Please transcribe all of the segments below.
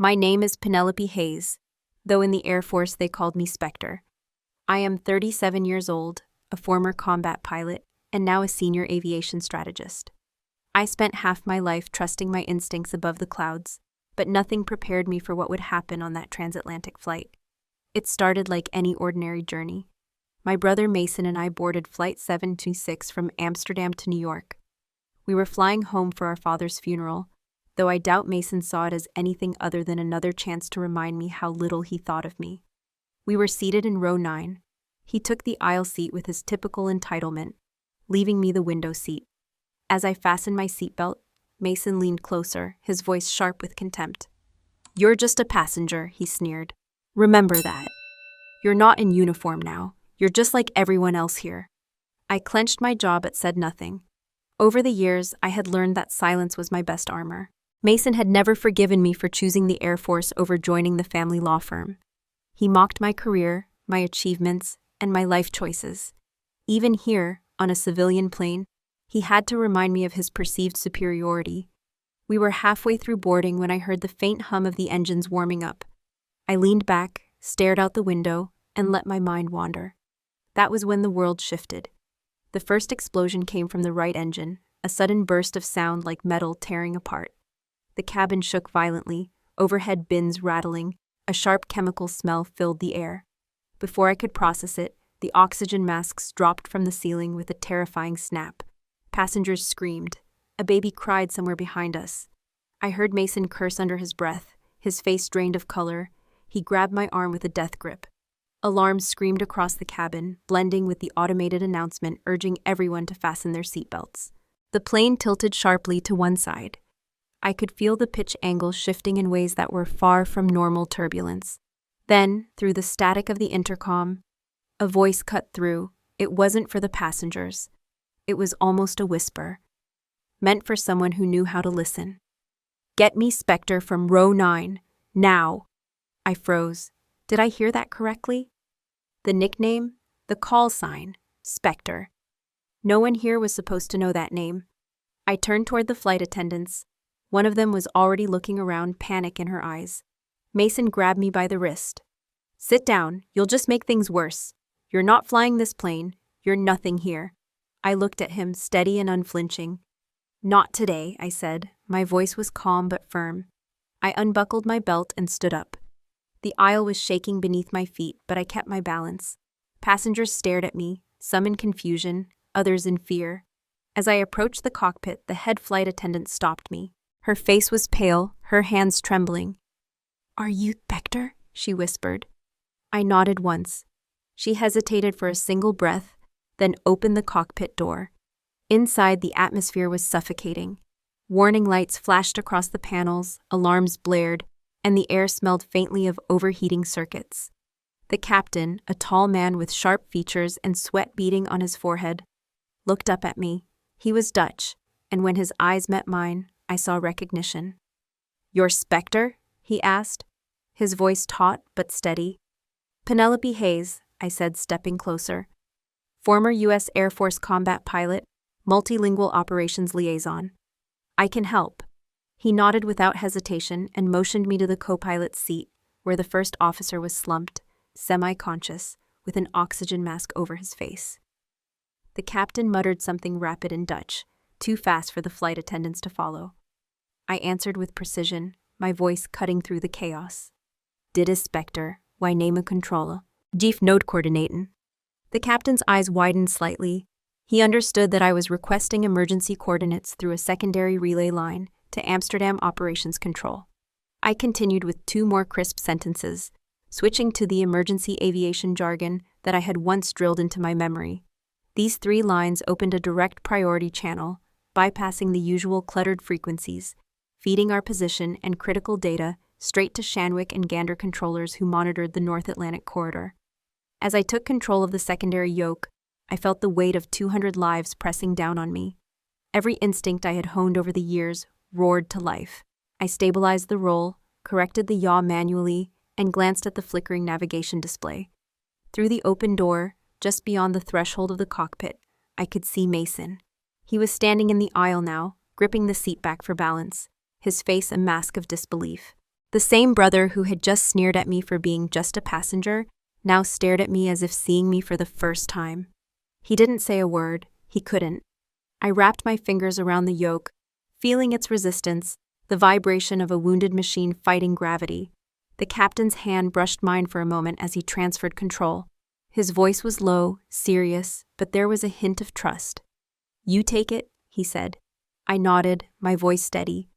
My name is Penelope Hayes, though in the Air Force they called me Spectre. I am 37 years old, a former combat pilot, and now a senior aviation strategist. I spent half my life trusting my instincts above the clouds, but nothing prepared me for what would happen on that transatlantic flight. It started like any ordinary journey. My brother Mason and I boarded Flight 726 from Amsterdam to New York. We were flying home for our father's funeral, though I doubt Mason saw it as anything other than another chance to remind me how little he thought of me. We were seated in row 9. He took the aisle seat with his typical entitlement, leaving me the window seat. As I fastened my seatbelt, Mason leaned closer, his voice sharp with contempt. "You're just a passenger," he sneered. "Remember that. You're not in uniform now. You're just like everyone else here." I clenched my jaw but said nothing. Over the years, I had learned that silence was my best armor. Mason had never forgiven me for choosing the Air Force over joining the family law firm. He mocked my career, my achievements, and my life choices. Even here, on a civilian plane, he had to remind me of his perceived superiority. We were halfway through boarding when I heard the faint hum of the engines warming up. I leaned back, stared out the window, and let my mind wander. That was when the world shifted. The first explosion came from the right engine, a sudden burst of sound like metal tearing apart. The cabin shook violently, overhead bins rattling, a sharp chemical smell filled the air. Before I could process it, the oxygen masks dropped from the ceiling with a terrifying snap. Passengers screamed. A baby cried somewhere behind us. I heard Mason curse under his breath, his face drained of color. He grabbed my arm with a death grip. Alarms screamed across the cabin, blending with the automated announcement urging everyone to fasten their seatbelts. The plane tilted sharply to one side. I could feel the pitch angle shifting in ways that were far from normal turbulence. Then, through the static of the intercom, a voice cut through. It wasn't for the passengers. It was almost a whisper, meant for someone who knew how to listen. "Get me Spectre from row 9, now." I froze. Did I hear that correctly? The nickname? The call sign? Spectre. No one here was supposed to know that name. I turned toward the flight attendants. One of them was already looking around, panic in her eyes. Mason grabbed me by the wrist. "Sit down, you'll just make things worse. You're not flying this plane, you're nothing here." I looked at him, steady and unflinching. "Not today," I said. My voice was calm but firm. I unbuckled my belt and stood up. The aisle was shaking beneath my feet, but I kept my balance. Passengers stared at me, some in confusion, others in fear. As I approached the cockpit, the head flight attendant stopped me. Her face was pale, her hands trembling. "Are you Spectre?" she whispered. I nodded once. She hesitated for a single breath, then opened the cockpit door. Inside, the atmosphere was suffocating. Warning lights flashed across the panels, alarms blared, and the air smelled faintly of overheating circuits. The captain, a tall man with sharp features and sweat beading on his forehead, looked up at me. He was Dutch, and when his eyes met mine, I saw recognition. "You're Spectre?" he asked, his voice taut but steady. "Penelope Hayes," I said, stepping closer. "Former U.S. Air Force combat pilot, multilingual operations liaison. I can help." He nodded without hesitation and motioned me to the co-pilot's seat, where the first officer was slumped, semi-conscious, with an oxygen mask over his face. The captain muttered something rapid in Dutch, too fast for the flight attendants to follow. I answered with precision, my voice cutting through the chaos. "Dit is Spectre, wij nemen controle. Geef noodcoördinaten." The captain's eyes widened slightly. He understood that I was requesting emergency coordinates through a secondary relay line to Amsterdam Operations Control. I continued with 2 more crisp sentences, switching to the emergency aviation jargon that I had once drilled into my memory. These 3 lines opened a direct priority channel, bypassing the usual cluttered frequencies, feeding our position and critical data straight to Shanwick and Gander controllers who monitored the North Atlantic corridor. As I took control of the secondary yoke, I felt the weight of 200 lives pressing down on me. Every instinct I had honed over the years roared to life. I stabilized the roll, corrected the yaw manually, and glanced at the flickering navigation display. Through the open door, just beyond the threshold of the cockpit, I could see Mason. He was standing in the aisle now, gripping the seat back for balance, his face a mask of disbelief. The same brother who had just sneered at me for being just a passenger now stared at me as if seeing me for the first time. He didn't say a word. He couldn't. I wrapped my fingers around the yoke, feeling its resistance, the vibration of a wounded machine fighting gravity. The captain's hand brushed mine for a moment as he transferred control. His voice was low, serious, but there was a hint of trust. "You take it," he said. I nodded, my voice steady.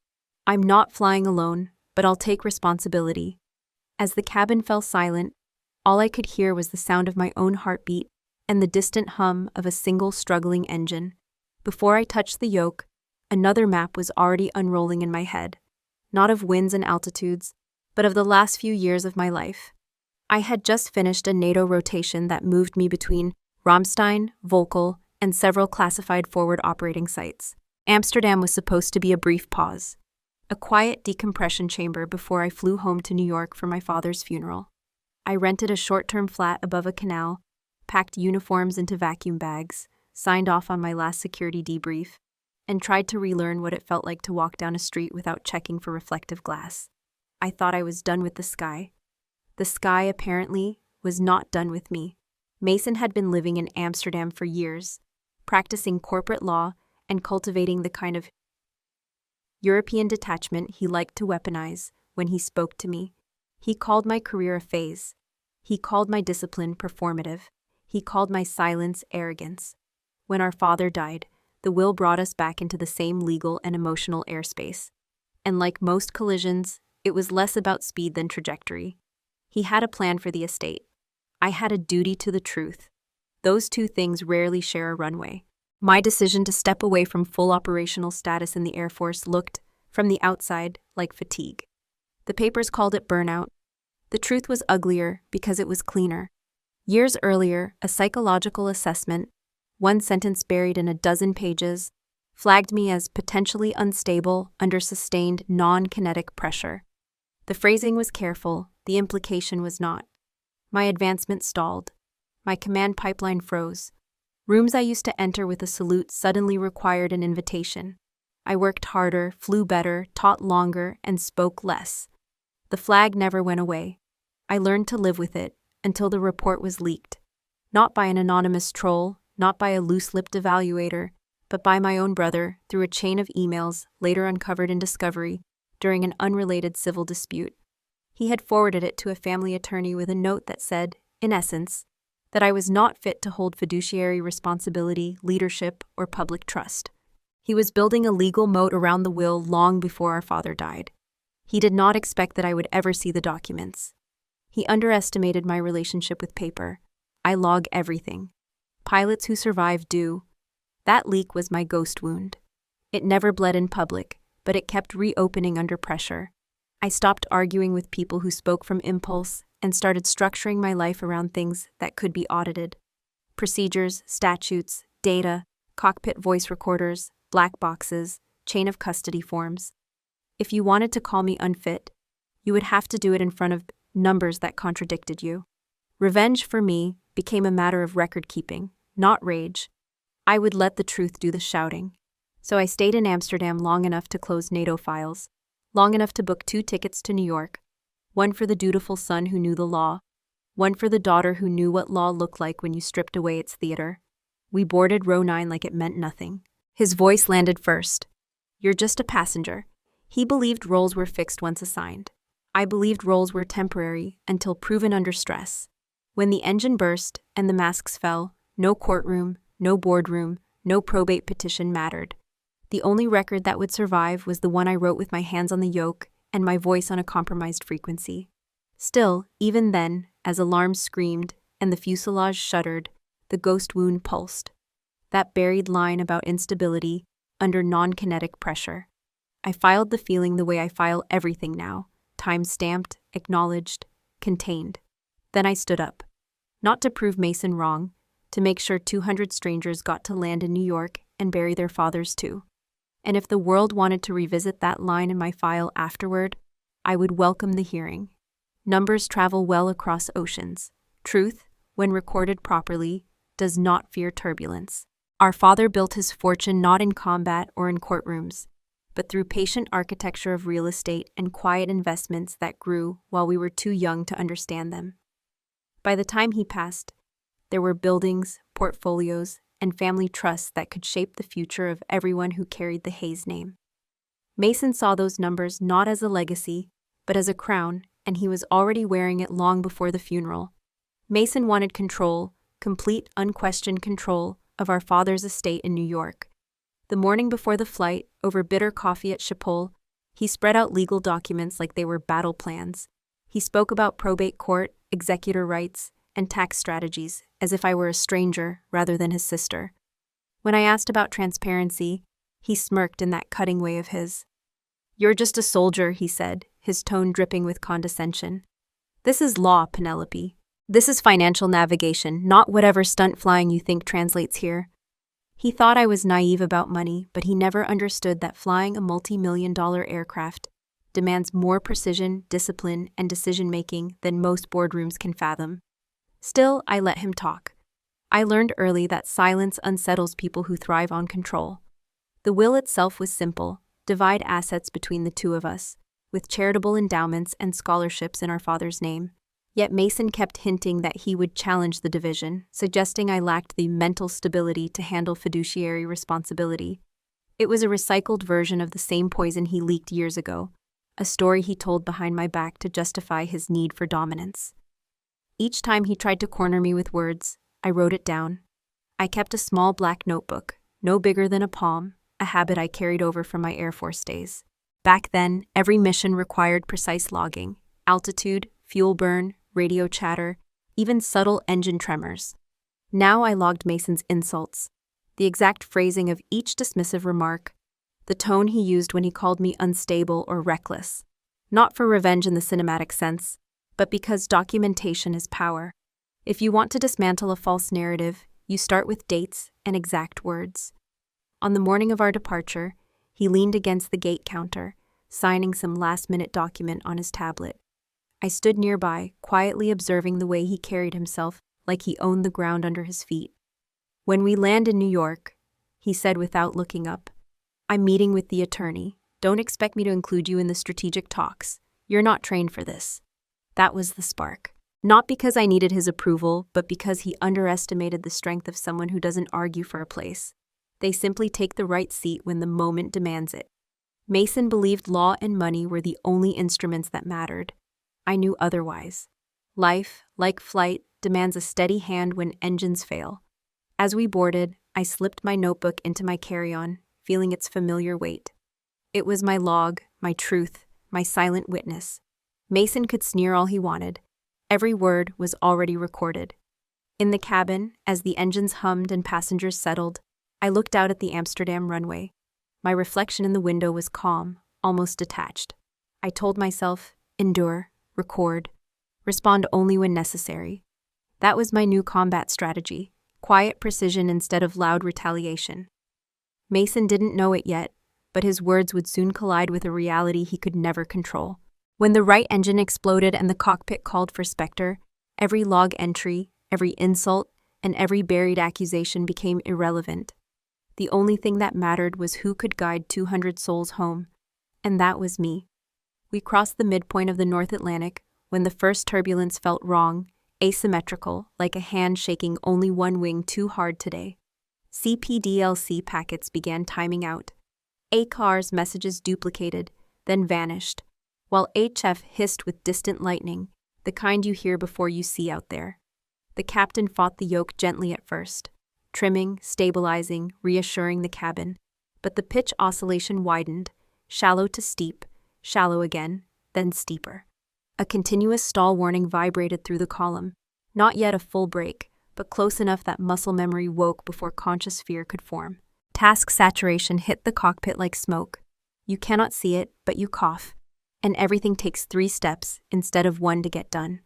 "I'm not flying alone, but I'll take responsibility." As the cabin fell silent, all I could hear was the sound of my own heartbeat and the distant hum of a single struggling engine. Before I touched the yoke, another map was already unrolling in my head, not of winds and altitudes, but of the last few years of my life. I had just finished a NATO rotation that moved me between Ramstein, Volkel, and several classified forward operating sites. Amsterdam was supposed to be a brief pause, a quiet decompression chamber before I flew home to New York for my father's funeral. I rented a short-term flat above a canal, packed uniforms into vacuum bags, signed off on my last security debrief, and tried to relearn what it felt like to walk down a street without checking for reflective glass. I thought I was done with the sky. The sky, apparently, was not done with me. Mason had been living in Amsterdam for years, practicing corporate law and cultivating the kind of European detachment he liked to weaponize when he spoke to me. He called my career a phase. He called my discipline performative. He called my silence arrogance. When our father died, the will brought us back into the same legal and emotional airspace. And like most collisions, it was less about speed than trajectory. He had a plan for the estate. I had a duty to the truth. Those two things rarely share a runway. My decision to step away from full operational status in the Air Force looked, from the outside, like fatigue. The papers called it burnout. The truth was uglier because it was cleaner. Years earlier, a psychological assessment, one sentence buried in a dozen pages, flagged me as potentially unstable under sustained non-kinetic pressure. The phrasing was careful, the implication was not. My advancement stalled. My command pipeline froze. Rooms I used to enter with a salute suddenly required an invitation. I worked harder, flew better, taught longer, and spoke less. The flag never went away. I learned to live with it until the report was leaked. Not by an anonymous troll, not by a loose-lipped evaluator, but by my own brother through a chain of emails later uncovered in Discovery during an unrelated civil dispute. He had forwarded it to a family attorney with a note that said, in essence, that I was not fit to hold fiduciary responsibility, leadership, or public trust. He was building a legal moat around the will long before our father died. He did not expect that I would ever see the documents. He underestimated my relationship with paper. I log everything. Pilots who survive do. That leak was my ghost wound. It never bled in public, but it kept reopening under pressure. I stopped arguing with people who spoke from impulse and started structuring my life around things that could be audited. Procedures, statutes, data, cockpit voice recorders, black boxes, chain of custody forms. If you wanted to call me unfit, you would have to do it in front of numbers that contradicted you. Revenge for me became a matter of record-keeping, not rage. I would let the truth do the shouting. So I stayed in Amsterdam long enough to close NATO files, long enough to book 2 tickets to New York, one for the dutiful son who knew the law, one for the daughter who knew what law looked like when you stripped away its theater. We boarded row 9 like it meant nothing. His voice landed first. "You're just a passenger." He believed roles were fixed once assigned. I believed roles were temporary until proven under stress. When the engine burst and the masks fell, no courtroom, no boardroom, no probate petition mattered. The only record that would survive was the one I wrote with my hands on the yoke and my voice on a compromised frequency. Still, even then, as alarms screamed and the fuselage shuddered, the ghost wound pulsed. That buried line about instability under non-kinetic pressure. I filed the feeling the way I file everything now, time-stamped, acknowledged, contained. Then I stood up. Not to prove Mason wrong, to make sure 200 strangers got to land in New York and bury their fathers too. And if the world wanted to revisit that line in my file afterward, I would welcome the hearing. Numbers travel well across oceans. Truth, when recorded properly, does not fear turbulence. Our father built his fortune not in combat or in courtrooms. but through patient architecture of real estate and quiet investments that grew while we were too young to understand them. By the time he passed, there were buildings, portfolios, and family trusts that could shape the future of everyone who carried the Hayes name. Mason saw those numbers not as a legacy, but as a crown, and he was already wearing it long before the funeral. Mason wanted control, complete, unquestioned control, of our father's estate in New York. The morning before the flight, over bitter coffee at Schiphol, he spread out legal documents like they were battle plans. He spoke about probate court, executor rights, and tax strategies, as if I were a stranger rather than his sister. When I asked about transparency, he smirked in that cutting way of his. "You're just a soldier," he said, his tone dripping with condescension. "This is law, Penelope. This is financial navigation, not whatever stunt flying you think translates here." He thought I was naive about money, but he never understood that flying a multi-million-dollar aircraft demands more precision, discipline, and decision-making than most boardrooms can fathom. Still, I let him talk. I learned early that silence unsettles people who thrive on control. The will itself was simple: divide assets between the two of us, with charitable endowments and scholarships in our father's name. Yet Mason kept hinting that he would challenge the division, suggesting I lacked the mental stability to handle fiduciary responsibility. It was a recycled version of the same poison he leaked years ago, a story he told behind my back to justify his need for dominance. Each time he tried to corner me with words, I wrote it down. I kept a small black notebook, no bigger than a palm, a habit I carried over from my Air Force days. Back then, every mission required precise logging: altitude, fuel burn, radio chatter, even subtle engine tremors. Now I logged Mason's insults, the exact phrasing of each dismissive remark, the tone he used when he called me unstable or reckless. Not for revenge in the cinematic sense, but because documentation is power. If you want to dismantle a false narrative, you start with dates and exact words. On the morning of our departure, he leaned against the gate counter, signing some last-minute document on his tablet. I stood nearby, quietly observing the way he carried himself, like he owned the ground under his feet. "When we land in New York," he said without looking up, "I'm meeting with the attorney. Don't expect me to include you in the strategic talks. You're not trained for this." That was the spark. Not because I needed his approval, but because he underestimated the strength of someone who doesn't argue for a place. They simply take the right seat when the moment demands it. Mason believed law and money were the only instruments that mattered. I knew otherwise. Life, like flight, demands a steady hand when engines fail. As we boarded, I slipped my notebook into my carry-on, feeling its familiar weight. It was my log, my truth, my silent witness. Mason could sneer all he wanted. Every word was already recorded. In the cabin, as the engines hummed and passengers settled, I looked out at the Amsterdam runway. My reflection in the window was calm, almost detached. I told myself, endure, record, respond only when necessary. That was my new combat strategy: quiet precision instead of loud retaliation. Mason didn't know it yet, but his words would soon collide with a reality he could never control. When the right engine exploded and the cockpit called for Spectre, every log entry, every insult, and every buried accusation became irrelevant. The only thing that mattered was who could guide 200 souls home, and that was me. We crossed the midpoint of the North Atlantic when the first turbulence felt wrong, asymmetrical, like a hand shaking only one wing too hard today. CPDLC packets began timing out. ACAR's messages duplicated, then vanished, while HF hissed with distant lightning, the kind you hear before you see out there. The captain fought the yoke gently at first, trimming, stabilizing, reassuring the cabin, but the pitch oscillation widened, shallow to steep, shallow again, then steeper. A continuous stall warning vibrated through the column, not yet a full break, but close enough that muscle memory woke before conscious fear could form. Task saturation hit the cockpit like smoke. You cannot see it, but you cough, and everything takes 3 steps instead of 1 to get done.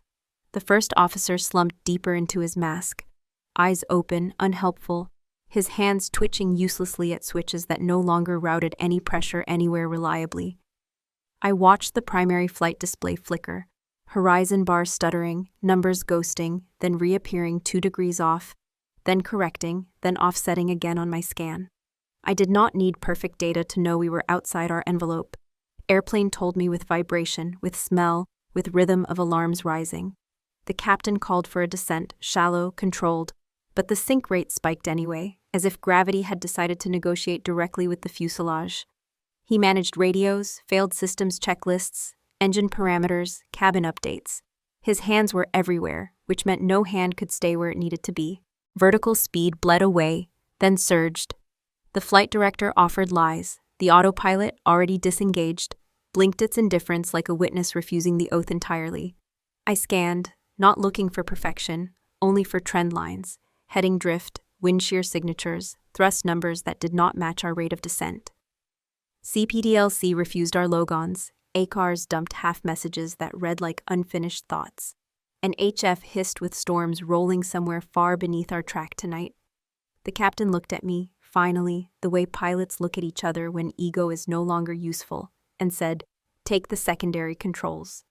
The first officer slumped deeper into his mask, eyes open, unhelpful, his hands twitching uselessly at switches that no longer routed any pressure anywhere reliably. I watched the primary flight display flicker, horizon bar stuttering, numbers ghosting, then reappearing 2 degrees off, then correcting, then offsetting again on my scan. I did not need perfect data to know we were outside our envelope. Airplane told me with vibration, with smell, with rhythm of alarms rising. The captain called for a descent, shallow, controlled, but the sink rate spiked anyway, as if gravity had decided to negotiate directly with the fuselage. He managed radios, failed systems checklists, engine parameters, cabin updates. His hands were everywhere, which meant no hand could stay where it needed to be. Vertical speed bled away, then surged. The flight director offered lies. The autopilot, already disengaged, blinked its indifference like a witness refusing the oath entirely. I scanned, not looking for perfection, only for trend lines, heading drift, wind shear signatures, thrust numbers that did not match our rate of descent. CPDLC refused our logons. ACARS dumped half messages that read like unfinished thoughts. And HF hissed with storms rolling somewhere far beneath our track tonight. The captain looked at me, finally, the way pilots look at each other when ego is no longer useful, and said, "Take the secondary controls."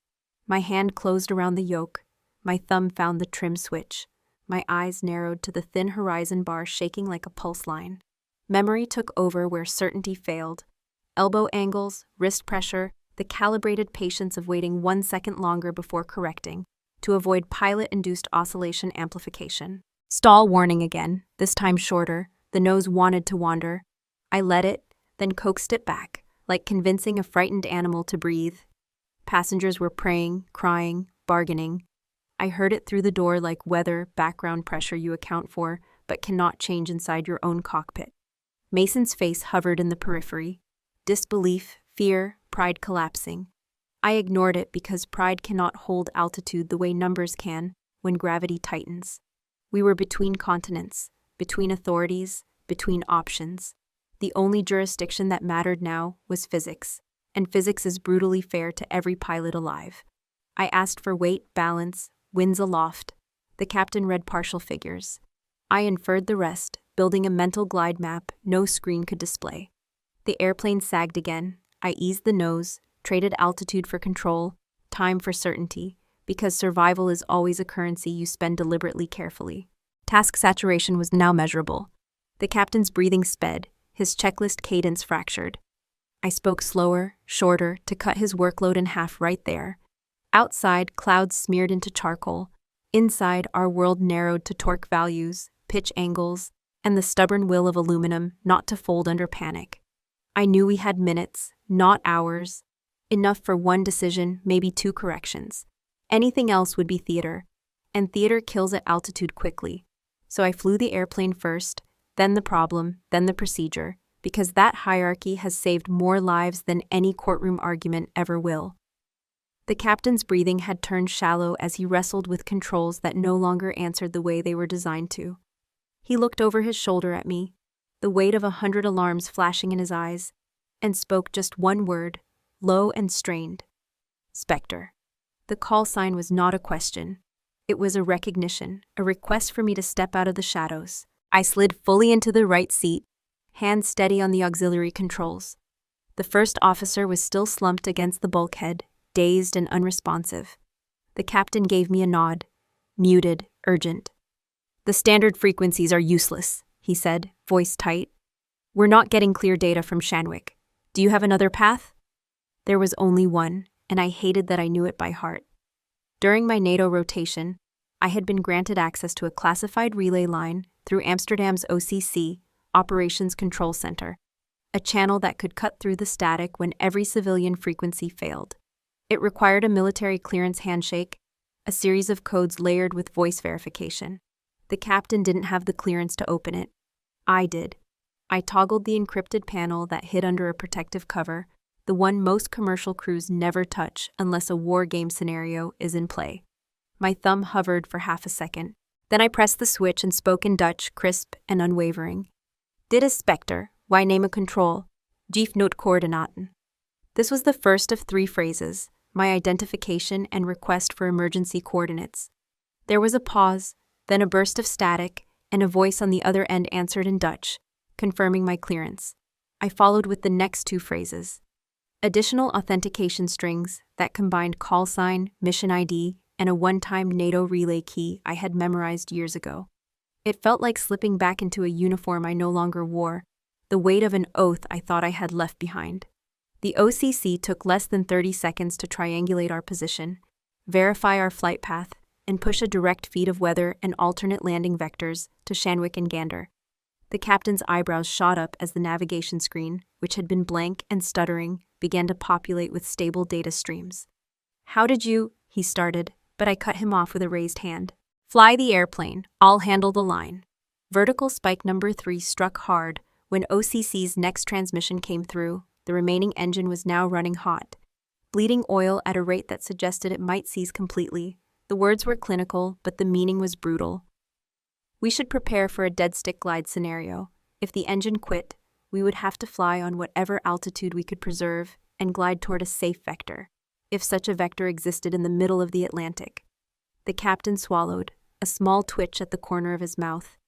My hand closed around the yoke. My thumb found the trim switch. My eyes narrowed to the thin horizon bar shaking like a pulse line. Memory took over where certainty failed. Elbow angles, wrist pressure, the calibrated patience of waiting 1 second longer before correcting, to avoid pilot-induced oscillation amplification. Stall warning again, this time shorter. The nose wanted to wander. I let it, then coaxed it back, like convincing a frightened animal to breathe. Passengers were praying, crying, bargaining. I heard it through the door like weather, background pressure you account for, but cannot change inside your own cockpit. Mason's face hovered in the periphery. Disbelief, fear, pride collapsing. I ignored it because pride cannot hold altitude the way numbers can when gravity tightens. We were between continents, between authorities, between options. The only jurisdiction that mattered now was physics, and physics is brutally fair to every pilot alive. I asked for weight, balance, winds aloft. The captain read partial figures. I inferred the rest, building a mental glide map no screen could display. The airplane sagged again. I eased the nose, traded altitude for control, time for certainty, because survival is always a currency you spend deliberately carefully. Task saturation was now measurable. The captain's breathing sped, his checklist cadence fractured. I spoke slower, shorter, to cut his workload in half right there. Outside, clouds smeared into charcoal. Inside, our world narrowed to torque values, pitch angles, and the stubborn will of aluminum not to fold under panic. I knew we had minutes, not hours. Enough for one decision, maybe 2 corrections. Anything else would be theater, and theater kills at altitude quickly. So I flew the airplane first, then the problem, then the procedure, because that hierarchy has saved more lives than any courtroom argument ever will. The captain's breathing had turned shallow as he wrestled with controls that no longer answered the way they were designed to. He looked over his shoulder at me, the weight of 100 alarms flashing in his eyes, and spoke just one word, low and strained. Spectre. The call sign was not a question. It was a recognition, a request for me to step out of the shadows. I slid fully into the right seat, hands steady on the auxiliary controls. The first officer was still slumped against the bulkhead, dazed and unresponsive. The captain gave me a nod, muted, urgent. "The standard frequencies are useless," he said, voice tight. "We're not getting clear data from Shanwick. Do you have another path?" There was only one, and I hated that I knew it by heart. During my NATO rotation, I had been granted access to a classified relay line through Amsterdam's OCC, Operations Control Center, a channel that could cut through the static when every civilian frequency failed. It required a military clearance handshake, a series of codes layered with voice verification. The captain didn't have the clearance to open it. I did. I toggled the encrypted panel that hid under a protective cover, the one most commercial crews never touch unless a war game scenario is in play. My thumb hovered for half a second. Then I pressed the switch and spoke in Dutch, crisp and unwavering. "Dit is Spectre, wij nemen control. Geef noodcoördinaten." This was the first of 3 phrases, my identification and request for emergency coordinates. There was a pause, then a burst of static, and a voice on the other end answered in Dutch, confirming my clearance. I followed with the next 2 phrases. Additional authentication strings that combined call sign, mission ID, and a one-time NATO relay key I had memorized years ago. It felt like slipping back into a uniform I no longer wore, the weight of an oath I thought I had left behind. The OCC took less than 30 seconds to triangulate our position, verify our flight path, and push a direct feed of weather and alternate landing vectors to Shanwick and Gander. The captain's eyebrows shot up as the navigation screen, which had been blank and stuttering, began to populate with stable data streams. "How did you?" he started, but I cut him off with a raised hand. "Fly the airplane. I'll handle the line." Vertical spike number 3 struck hard when OCC's next transmission came through. The remaining engine was now running hot, bleeding oil at a rate that suggested it might seize completely. The words were clinical, but the meaning was brutal. We should prepare for a dead stick glide scenario. If the engine quit, we would have to fly on whatever altitude we could preserve and glide toward a safe vector, if such a vector existed in the middle of the Atlantic. The captain swallowed, a small twitch at the corner of his mouth.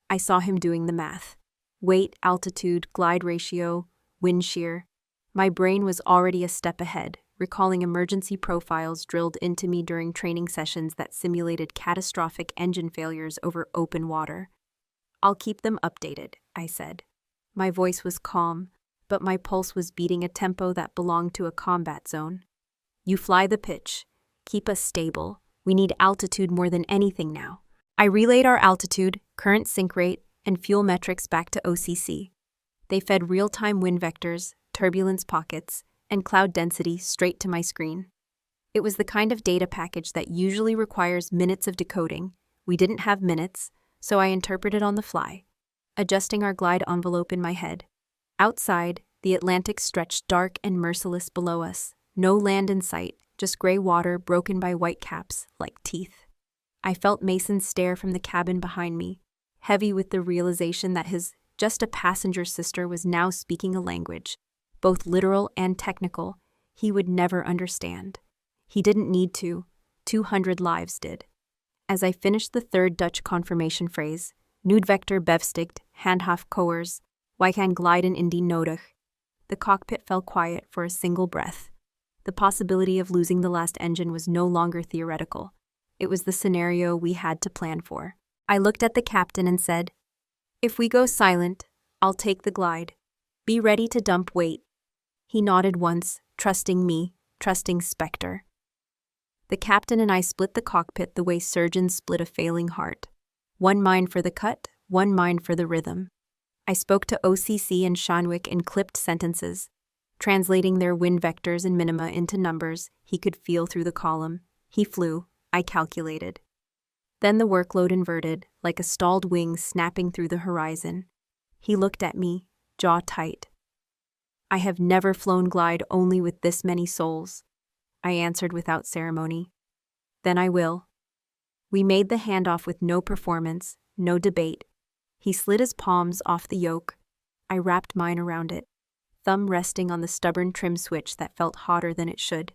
I saw him doing the math. Weight, altitude, glide ratio, wind shear. My brain was already a step ahead, recalling emergency profiles drilled into me during training sessions that simulated catastrophic engine failures over open water. "I'll keep them updated," I said. My voice was calm, but my pulse was beating a tempo that belonged to a combat zone. "You fly the pitch. Keep us stable. We need altitude more than anything now." I relayed our altitude, current sink rate, and fuel metrics back to OCC. They fed real-time wind vectors, turbulence pockets, and cloud density straight to my screen. It was the kind of data package that usually requires minutes of decoding. We didn't have minutes, so I interpreted on the fly, adjusting our glide envelope in my head. Outside, the Atlantic stretched dark and merciless below us. No land in sight, just gray water broken by white caps like teeth. I felt Mason stare from the cabin behind me, heavy with the realization that his just a passenger sister was now speaking a language, both literal and technical, he would never understand. He didn't need to. 200 lives did. As I finished the third Dutch confirmation phrase, Nuudvector bevstigt, handhaf koers, wij kan glijden indien nodig, the cockpit fell quiet for a single breath. The possibility of losing the last engine was no longer theoretical. It was the scenario we had to plan for. I looked at the captain and said, "If we go silent, I'll take the glide. Be ready to dump weight." He nodded once, trusting me, trusting Spectre. The captain and I split the cockpit the way surgeons split a failing heart. One mind for the cut, one mind for the rhythm. I spoke to OCC and Shanwick in clipped sentences, translating their wind vectors and minima into numbers he could feel through the column. He flew, I calculated. Then the workload inverted, like a stalled wing snapping through the horizon. He looked at me, jaw tight. "I have never flown glide only with this many souls," I answered without ceremony. "Then I will." We made the handoff with no performance, no debate. He slid his palms off the yoke. I wrapped mine around it, thumb resting on the stubborn trim switch that felt hotter than it should.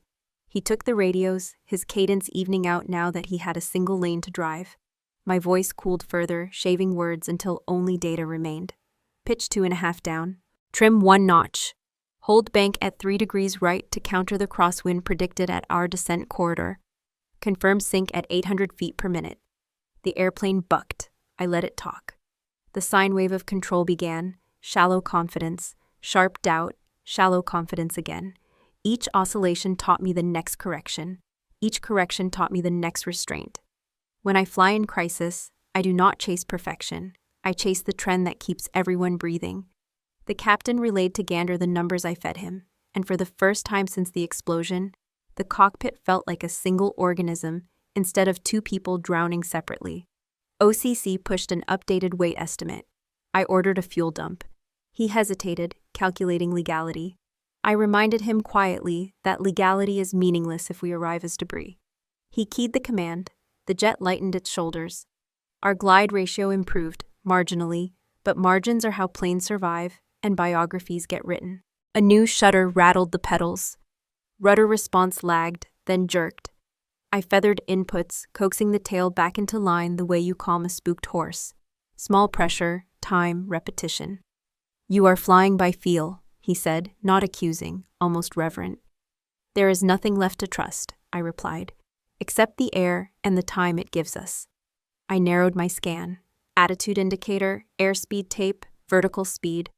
He took the radios, his cadence evening out now that he had a single lane to drive. My voice cooled further, shaving words until only data remained. Pitch 2.5 down. Trim 1 notch. Hold bank at 3 degrees right to counter the crosswind predicted at our descent corridor. Confirm sync at 800 feet per minute. The airplane bucked. I let it talk. The sine wave of control began. Shallow confidence, sharp doubt, shallow confidence again. Each oscillation taught me the next correction. Each correction taught me the next restraint. When I fly in crisis, I do not chase perfection. I chase the trend that keeps everyone breathing. The captain relayed to Gander the numbers I fed him, and for the first time since the explosion, the cockpit felt like a single organism instead of two people drowning separately. OCC pushed an updated weight estimate. I ordered a fuel dump. He hesitated, calculating legality. I reminded him quietly that legality is meaningless if we arrive as debris. He keyed the command. The jet lightened its shoulders. Our glide ratio improved, marginally, but margins are how planes survive and biographies get written. A new shudder rattled the pedals. Rudder response lagged, then jerked. I feathered inputs, coaxing the tail back into line the way you calm a spooked horse. Small pressure, time, repetition. "You are flying by feel," he said, not accusing, almost reverent. "There is nothing left to trust," I replied, "except the air and the time it gives us." I narrowed my scan. Attitude indicator, airspeed tape, vertical speed.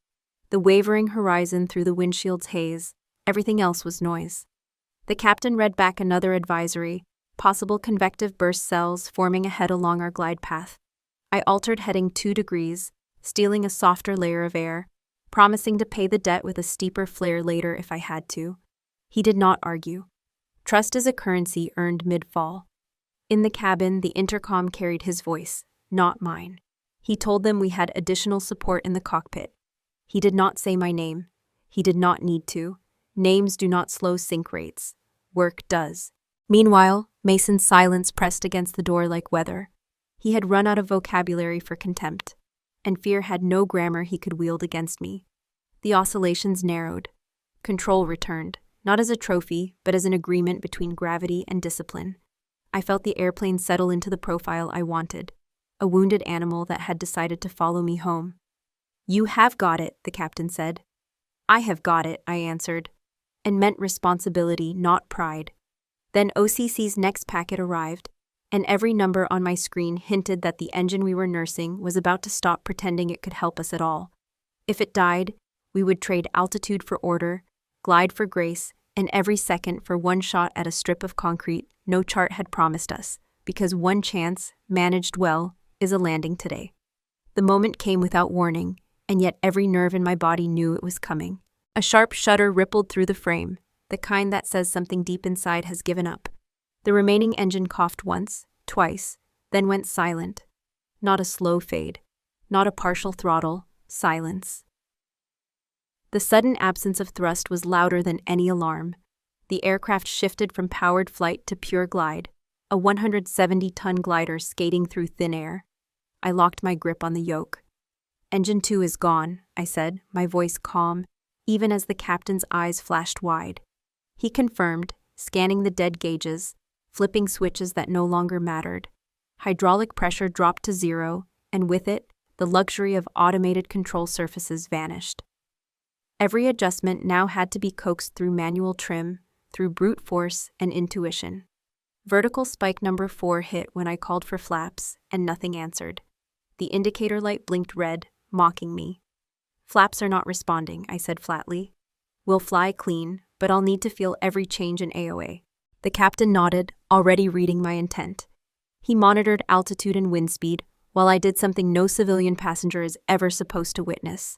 The wavering horizon through the windshield's haze, everything else was noise. The captain read back another advisory, possible convective burst cells forming ahead along our glide path. I altered heading 2 degrees, stealing a softer layer of air, promising to pay the debt with a steeper flare later if I had to. He did not argue. Trust is a currency earned mid-fall. In the cabin, the intercom carried his voice, not mine. He told them we had additional support in the cockpit. He did not say my name. He did not need to. Names do not slow sync rates. Work does. Meanwhile, Mason's silence pressed against the door like weather. He had run out of vocabulary for contempt, and fear had no grammar he could wield against me. The oscillations narrowed. Control returned, not as a trophy, but as an agreement between gravity and discipline. I felt the airplane settle into the profile I wanted, a wounded animal that had decided to follow me home. "You have got it," the captain said. "I have got it," I answered, and meant responsibility, not pride. Then OCC's next packet arrived, and every number on my screen hinted that the engine we were nursing was about to stop pretending it could help us at all. If it died, we would trade altitude for order, glide for grace, and every second for one shot at a strip of concrete no chart had promised us, because one chance, managed well, is a landing today. The moment came without warning, and yet every nerve in my body knew it was coming. A sharp shudder rippled through the frame, the kind that says something deep inside has given up. The remaining engine coughed once, twice, then went silent. Not a slow fade, not a partial throttle, silence. The sudden absence of thrust was louder than any alarm. The aircraft shifted from powered flight to pure glide, a 170-ton glider skating through thin air. I locked my grip on the yoke. "Engine 2 is gone," I said, my voice calm, even as the captain's eyes flashed wide. He confirmed, scanning the dead gauges, flipping switches that no longer mattered. Hydraulic pressure dropped to 0, and with it, the luxury of automated control surfaces vanished. Every adjustment now had to be coaxed through manual trim, through brute force and intuition. Vertical spike number 4 hit when I called for flaps, and nothing answered. The indicator light blinked red, mocking me. "Flaps are not responding," I said flatly. "We'll fly clean, but I'll need to feel every change in AOA." The captain nodded, already reading my intent. He monitored altitude and wind speed, while I did something no civilian passenger is ever supposed to witness.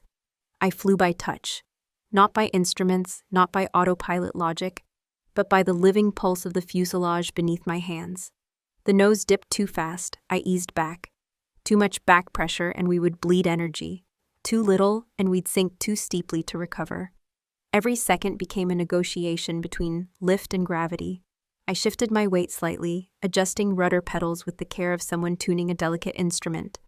I flew by touch. Not by instruments, not by autopilot logic, but by the living pulse of the fuselage beneath my hands. The nose dipped too fast, I eased back. Too much back pressure and we would bleed energy. Too little and we'd sink too steeply to recover. Every second became a negotiation between lift and gravity. I shifted my weight slightly, adjusting rudder pedals with the care of someone tuning a delicate instrument.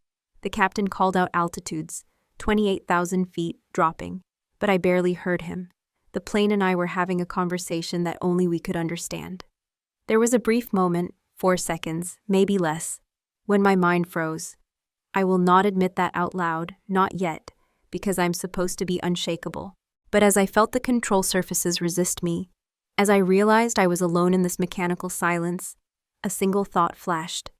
The captain called out altitudes, 28,000 feet, dropping, but I barely heard him. The plane and I were having a conversation that only we could understand. There was a brief moment, 4 seconds, maybe less, when my mind froze. I will not admit that out loud, not yet, because I'm supposed to be unshakable. But as I felt the control surfaces resist me, as I realized I was alone in this mechanical silence, a single thought flashed.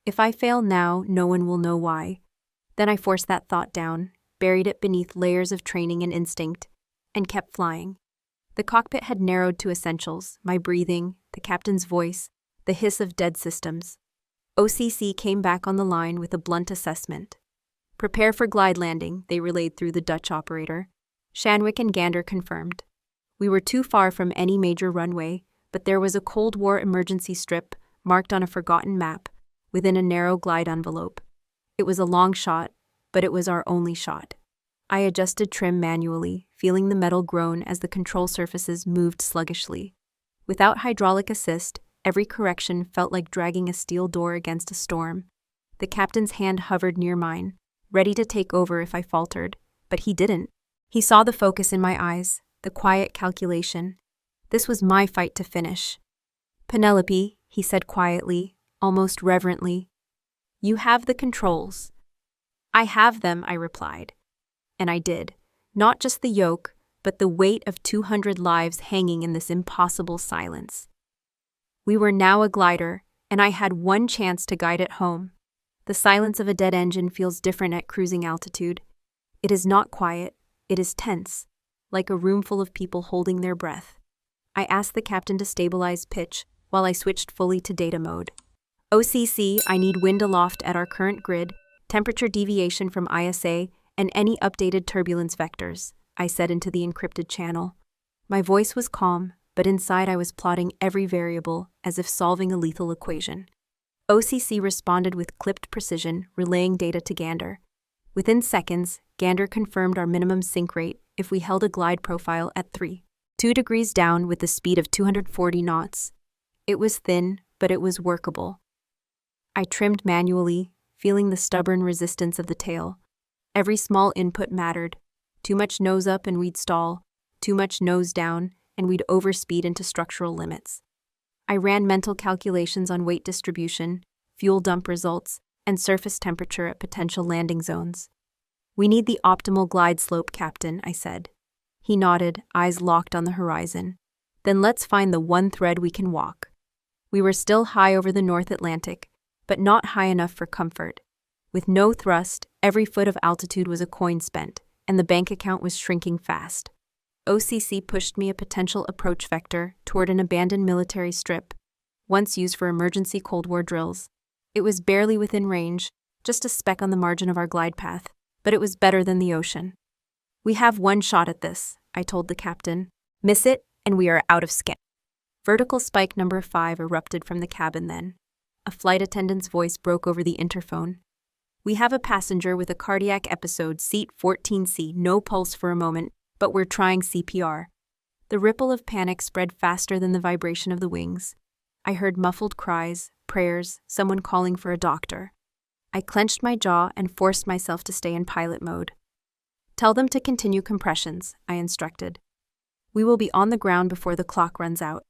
If I fail now, no one will know why. Then I forced that thought down, buried it beneath layers of training and instinct, and kept flying. The cockpit had narrowed to essentials, my breathing, the captain's voice, the hiss of dead systems. OCC came back on the line with a blunt assessment. "Prepare for glide landing," they relayed through the Dutch operator. Shanwick and Gander confirmed. We were too far from any major runway, but there was a Cold War emergency strip, marked on a forgotten map, within a narrow glide envelope. It was a long shot, but it was our only shot. I adjusted trim manually, feeling the metal groan as the control surfaces moved sluggishly. Without hydraulic assist, every correction felt like dragging a steel door against a storm. The captain's hand hovered near mine, ready to take over if I faltered, but he didn't. He saw the focus in my eyes, the quiet calculation. This was my fight to finish. "Penelope," he said quietly, almost reverently, "you have the controls." "I have them," I replied. And I did. Not just the yoke, but the weight of 200 lives hanging in this impossible silence. We were now a glider, and I had one chance to guide it home. The silence of a dead engine feels different at cruising altitude. It is not quiet, It is tense, like a room full of people holding their breath. I asked the captain to stabilize pitch while I switched fully to data mode. OCC, I need wind aloft at our current grid, temperature deviation from ISA, and any updated turbulence vectors, I said into the encrypted channel. My voice was calm, but inside I was plotting every variable as if solving a lethal equation. OCC responded with clipped precision, relaying data to Gander. Within seconds, Gander confirmed our minimum sink rate if we held a glide profile at 2 degrees down with the speed of 240 knots. It was thin, but it was workable. I trimmed manually, feeling the stubborn resistance of the tail. Every small input mattered. Too much nose up and we'd stall, too much nose down and we'd overspeed into structural limits. I ran mental calculations on weight distribution, fuel dump results, and surface temperature at potential landing zones. We need the optimal glide slope, Captain, I said. He nodded, eyes locked on the horizon. Then let's find the one thread we can walk. We were still high over the North Atlantic, but not high enough for comfort. With no thrust, every foot of altitude was a coin spent, and the bank account was shrinking fast. OCC pushed me a potential approach vector toward an abandoned military strip, once used for emergency Cold War drills. It was barely within range, just a speck on the margin of our glide path, but it was better than the ocean. We have one shot at this, I told the captain. Miss it, and we are out of scan. Vertical spike number 5 erupted from the cabin then. A flight attendant's voice broke over the interphone. We have a passenger with a cardiac episode, seat 14C, no pulse for a moment, but we're trying CPR. The ripple of panic spread faster than the vibration of the wings. I heard muffled cries, prayers, someone calling for a doctor. I clenched my jaw and forced myself to stay in pilot mode. Tell them to continue compressions, I instructed. We will be on the ground before the clock runs out.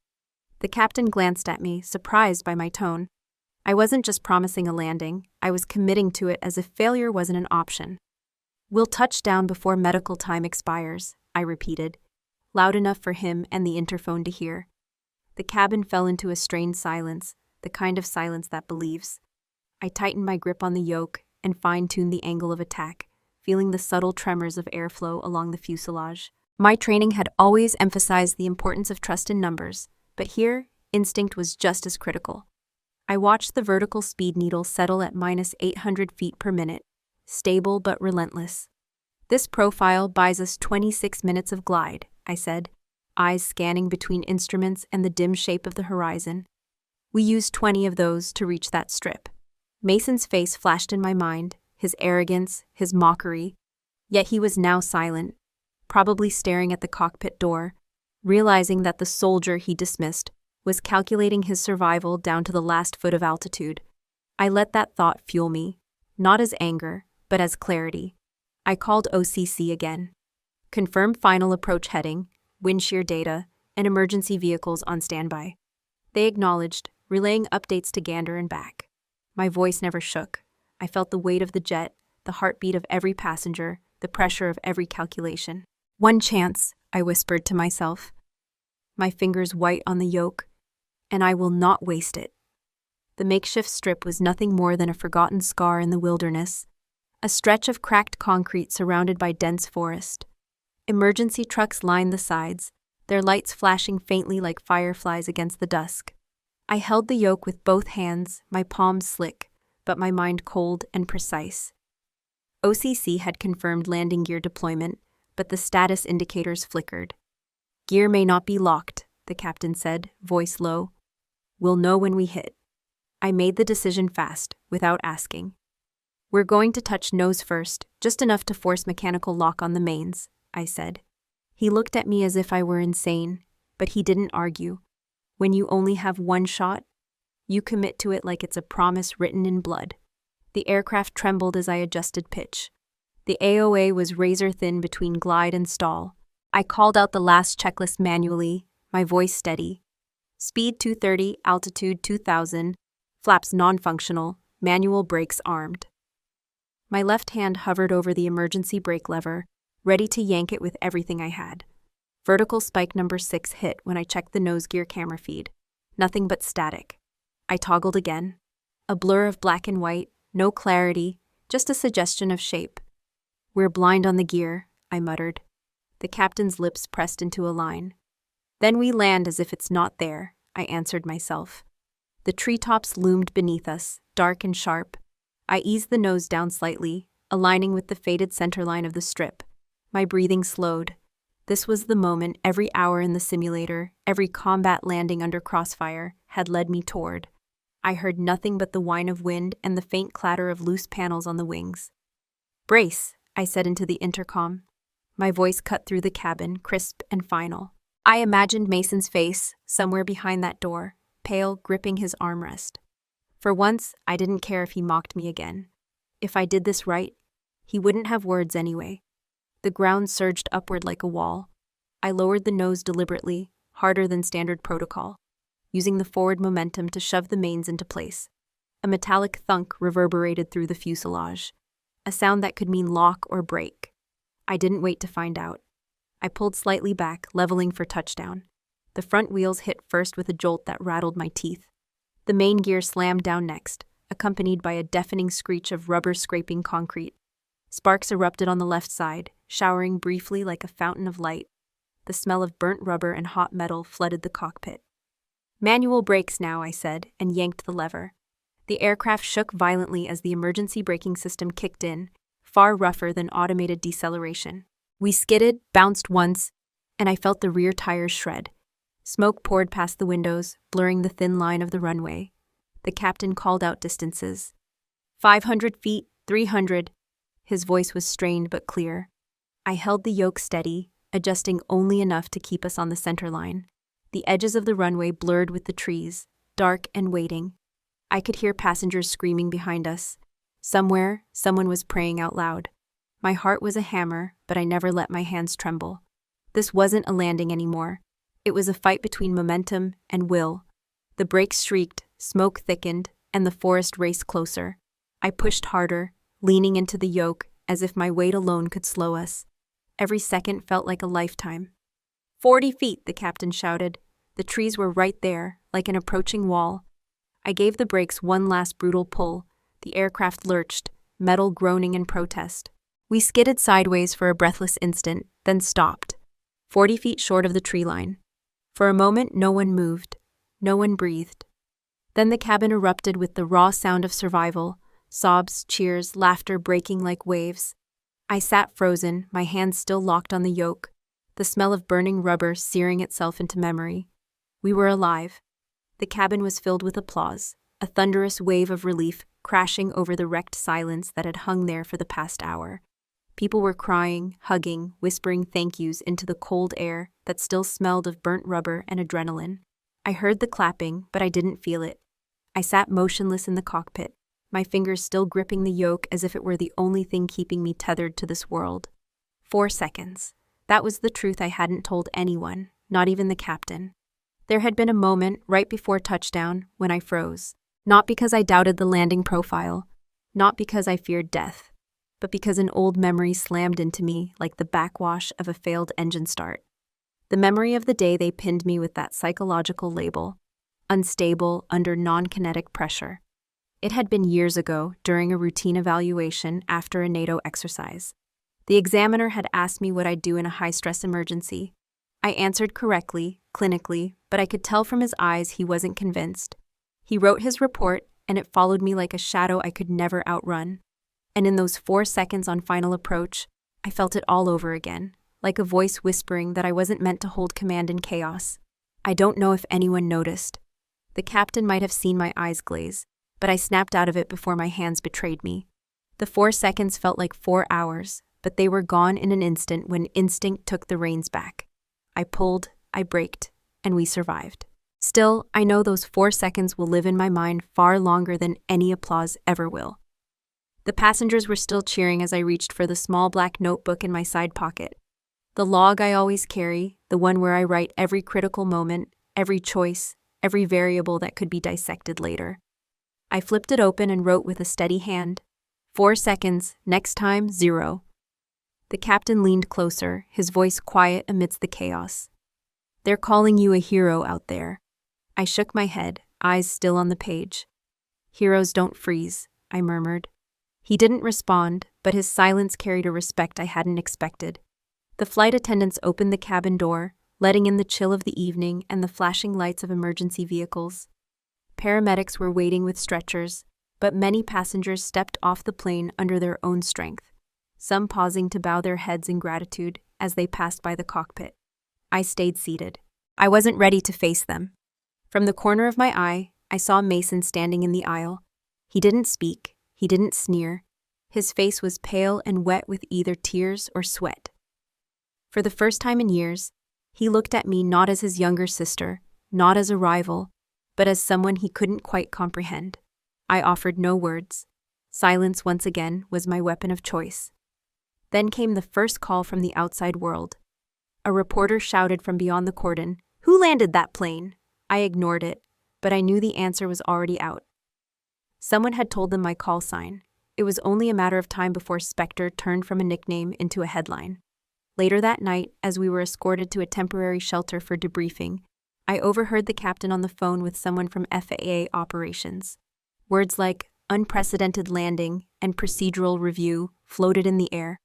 The captain glanced at me, surprised by my tone. I wasn't just promising a landing, I was committing to it as if failure wasn't an option. We'll touch down before medical time expires, I repeated, loud enough for him and the interphone to hear. The cabin fell into a strained silence, the kind of silence that believes. I tightened my grip on the yoke and fine-tuned the angle of attack, feeling the subtle tremors of airflow along the fuselage. My training had always emphasized the importance of trust in numbers, but here, instinct was just as critical. I watched the vertical speed needle settle at -800 feet per minute, stable but relentless. This profile buys us 26 minutes of glide, I said, eyes scanning between instruments and the dim shape of the horizon. We used 20 of those to reach that strip. Mason's face flashed in my mind, his arrogance, his mockery, yet he was now silent, probably staring at the cockpit door, realizing that the soldier he dismissed was calculating his survival down to the last foot of altitude. I let that thought fuel me, not as anger, but as clarity. I called OCC again. Confirm final approach heading, wind shear data, and emergency vehicles on standby. They acknowledged, relaying updates to Gander and back. My voice never shook. I felt the weight of the jet, the heartbeat of every passenger, the pressure of every calculation. One chance, I whispered to myself. My fingers white on the yoke, and I will not waste it. The makeshift strip was nothing more than a forgotten scar in the wilderness, a stretch of cracked concrete surrounded by dense forest. Emergency trucks lined the sides, their lights flashing faintly like fireflies against the dusk. I held the yoke with both hands, my palms slick, but my mind cold and precise. OCC had confirmed landing gear deployment, but the status indicators flickered. Gear may not be locked, the captain said, voice low. We'll know when we hit. I made the decision fast, without asking. We're going to touch nose first, just enough to force mechanical lock on the mains, I said. He looked at me as if I were insane, but he didn't argue. When you only have one shot, you commit to it like it's a promise written in blood. The aircraft trembled as I adjusted pitch. The AOA was razor-thin between glide and stall. I called out the last checklist manually, my voice steady. Speed 230, altitude 2000, flaps non-functional, manual brakes armed. My left hand hovered over the emergency brake lever, ready to yank it with everything I had. Vertical spike number 6 hit when I checked the nose gear camera feed. Nothing but static. I toggled again. A blur of black and white, no clarity, just a suggestion of shape. We're blind on the gear, I muttered. The captain's lips pressed into a line. Then we land as if it's not there, I answered myself. The treetops loomed beneath us, dark and sharp. I eased the nose down slightly, aligning with the faded centerline of the strip. My breathing slowed. This was the moment every hour in the simulator, every combat landing under crossfire, had led me toward. I heard nothing but the whine of wind and the faint clatter of loose panels on the wings. "Brace," I said into the intercom. My voice cut through the cabin, crisp and final. I imagined Mason's face, somewhere behind that door, pale, gripping his armrest. For once, I didn't care if he mocked me again. If I did this right, he wouldn't have words anyway. The ground surged upward like a wall. I lowered the nose deliberately, harder than standard protocol, using the forward momentum to shove the mains into place. A metallic thunk reverberated through the fuselage, a sound that could mean lock or break. I didn't wait to find out. I pulled slightly back, leveling for touchdown. The front wheels hit first with a jolt that rattled my teeth. The main gear slammed down next, accompanied by a deafening screech of rubber scraping concrete. Sparks erupted on the left side, showering briefly like a fountain of light. The smell of burnt rubber and hot metal flooded the cockpit. "Manual brakes now," I said, and yanked the lever. The aircraft shook violently as the emergency braking system kicked in, far rougher than automated deceleration. We skidded, bounced once, and I felt the rear tires shred. Smoke poured past the windows, blurring the thin line of the runway. The captain called out distances. 500 feet, 300. His voice was strained but clear. I held the yoke steady, adjusting only enough to keep us on the center line. The edges of the runway blurred with the trees, dark and waiting. I could hear passengers screaming behind us. Somewhere, someone was praying out loud. My heart was a hammer, but I never let my hands tremble. This wasn't a landing anymore. It was a fight between momentum and will. The brakes shrieked, smoke thickened, and the forest raced closer. I pushed harder, leaning into the yoke as if my weight alone could slow us. Every second felt like a lifetime. 40 feet, the captain shouted. The trees were right there, like an approaching wall. I gave the brakes one last brutal pull. The aircraft lurched, metal groaning in protest. We skidded sideways for a breathless instant, then stopped, 40 feet short of the tree line. For a moment, no one moved. No one breathed. Then the cabin erupted with the raw sound of survival, sobs, cheers, laughter breaking like waves. I sat frozen, my hands still locked on the yoke, the smell of burning rubber searing itself into memory. We were alive. The cabin was filled with applause, a thunderous wave of relief crashing over the wrecked silence that had hung there for the past hour. People were crying, hugging, whispering thank yous into the cold air that still smelled of burnt rubber and adrenaline. I heard the clapping, but I didn't feel it. I sat motionless in the cockpit, my fingers still gripping the yoke as if it were the only thing keeping me tethered to this world. 4 seconds. That was the truth I hadn't told anyone, not even the captain. There had been a moment right before touchdown when I froze. Not because I doubted the landing profile, not because I feared death, but because an old memory slammed into me like the backwash of a failed engine start. The memory of the day they pinned me with that psychological label, unstable under non-kinetic pressure. It had been years ago, during a routine evaluation after a NATO exercise. The examiner had asked me what I'd do in a high-stress emergency. I answered correctly, clinically, but I could tell from his eyes he wasn't convinced. He wrote his report, and it followed me like a shadow I could never outrun. And in those 4 seconds on final approach, I felt it all over again, like a voice whispering that I wasn't meant to hold command in chaos. I don't know if anyone noticed. The captain might have seen my eyes glaze, but I snapped out of it before my hands betrayed me. The 4 seconds felt like 4 hours, but they were gone in an instant when instinct took the reins back. I pulled, I braked, and we survived. Still, I know those 4 seconds will live in my mind far longer than any applause ever will. The passengers were still cheering as I reached for the small black notebook in my side pocket. The log I always carry, the one where I write every critical moment, every choice, every variable that could be dissected later. I flipped it open and wrote with a steady hand, 4 seconds, next time, 0. The captain leaned closer, his voice quiet amidst the chaos. They're calling you a hero out there. I shook my head, eyes still on the page. Heroes don't freeze, I murmured. He didn't respond, but his silence carried a respect I hadn't expected. The flight attendants opened the cabin door, letting in the chill of the evening and the flashing lights of emergency vehicles. Paramedics were waiting with stretchers, but many passengers stepped off the plane under their own strength, some pausing to bow their heads in gratitude as they passed by the cockpit. I stayed seated. I wasn't ready to face them. From the corner of my eye, I saw Mason standing in the aisle. He didn't speak, he didn't sneer. His face was pale and wet with either tears or sweat. For the first time in years, he looked at me not as his younger sister, not as a rival, but as someone he couldn't quite comprehend. I offered no words. Silence once again was my weapon of choice. Then came the first call from the outside world. A reporter shouted from beyond the cordon, "Who landed that plane?" I ignored it, but I knew the answer was already out. Someone had told them my call sign. It was only a matter of time before Spectre turned from a nickname into a headline. Later that night, as we were escorted to a temporary shelter for debriefing, I overheard the captain on the phone with someone from FAA operations. Words like unprecedented landing and procedural review floated in the air.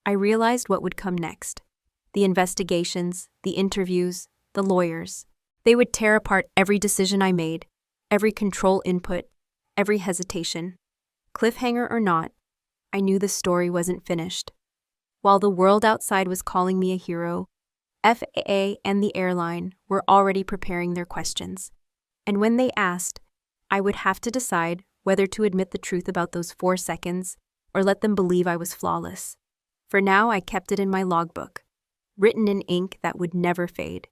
I realized what would come next. The investigations, the interviews, the lawyers. They would tear apart every decision I made, every control input, every hesitation. Cliffhanger or not, I knew the story wasn't finished. While the world outside was calling me a hero, FAA and the airline were already preparing their questions. And when they asked, I would have to decide whether to admit the truth about those 4 seconds or let them believe I was flawless. For now, I kept it in my logbook, written in ink that would never fade.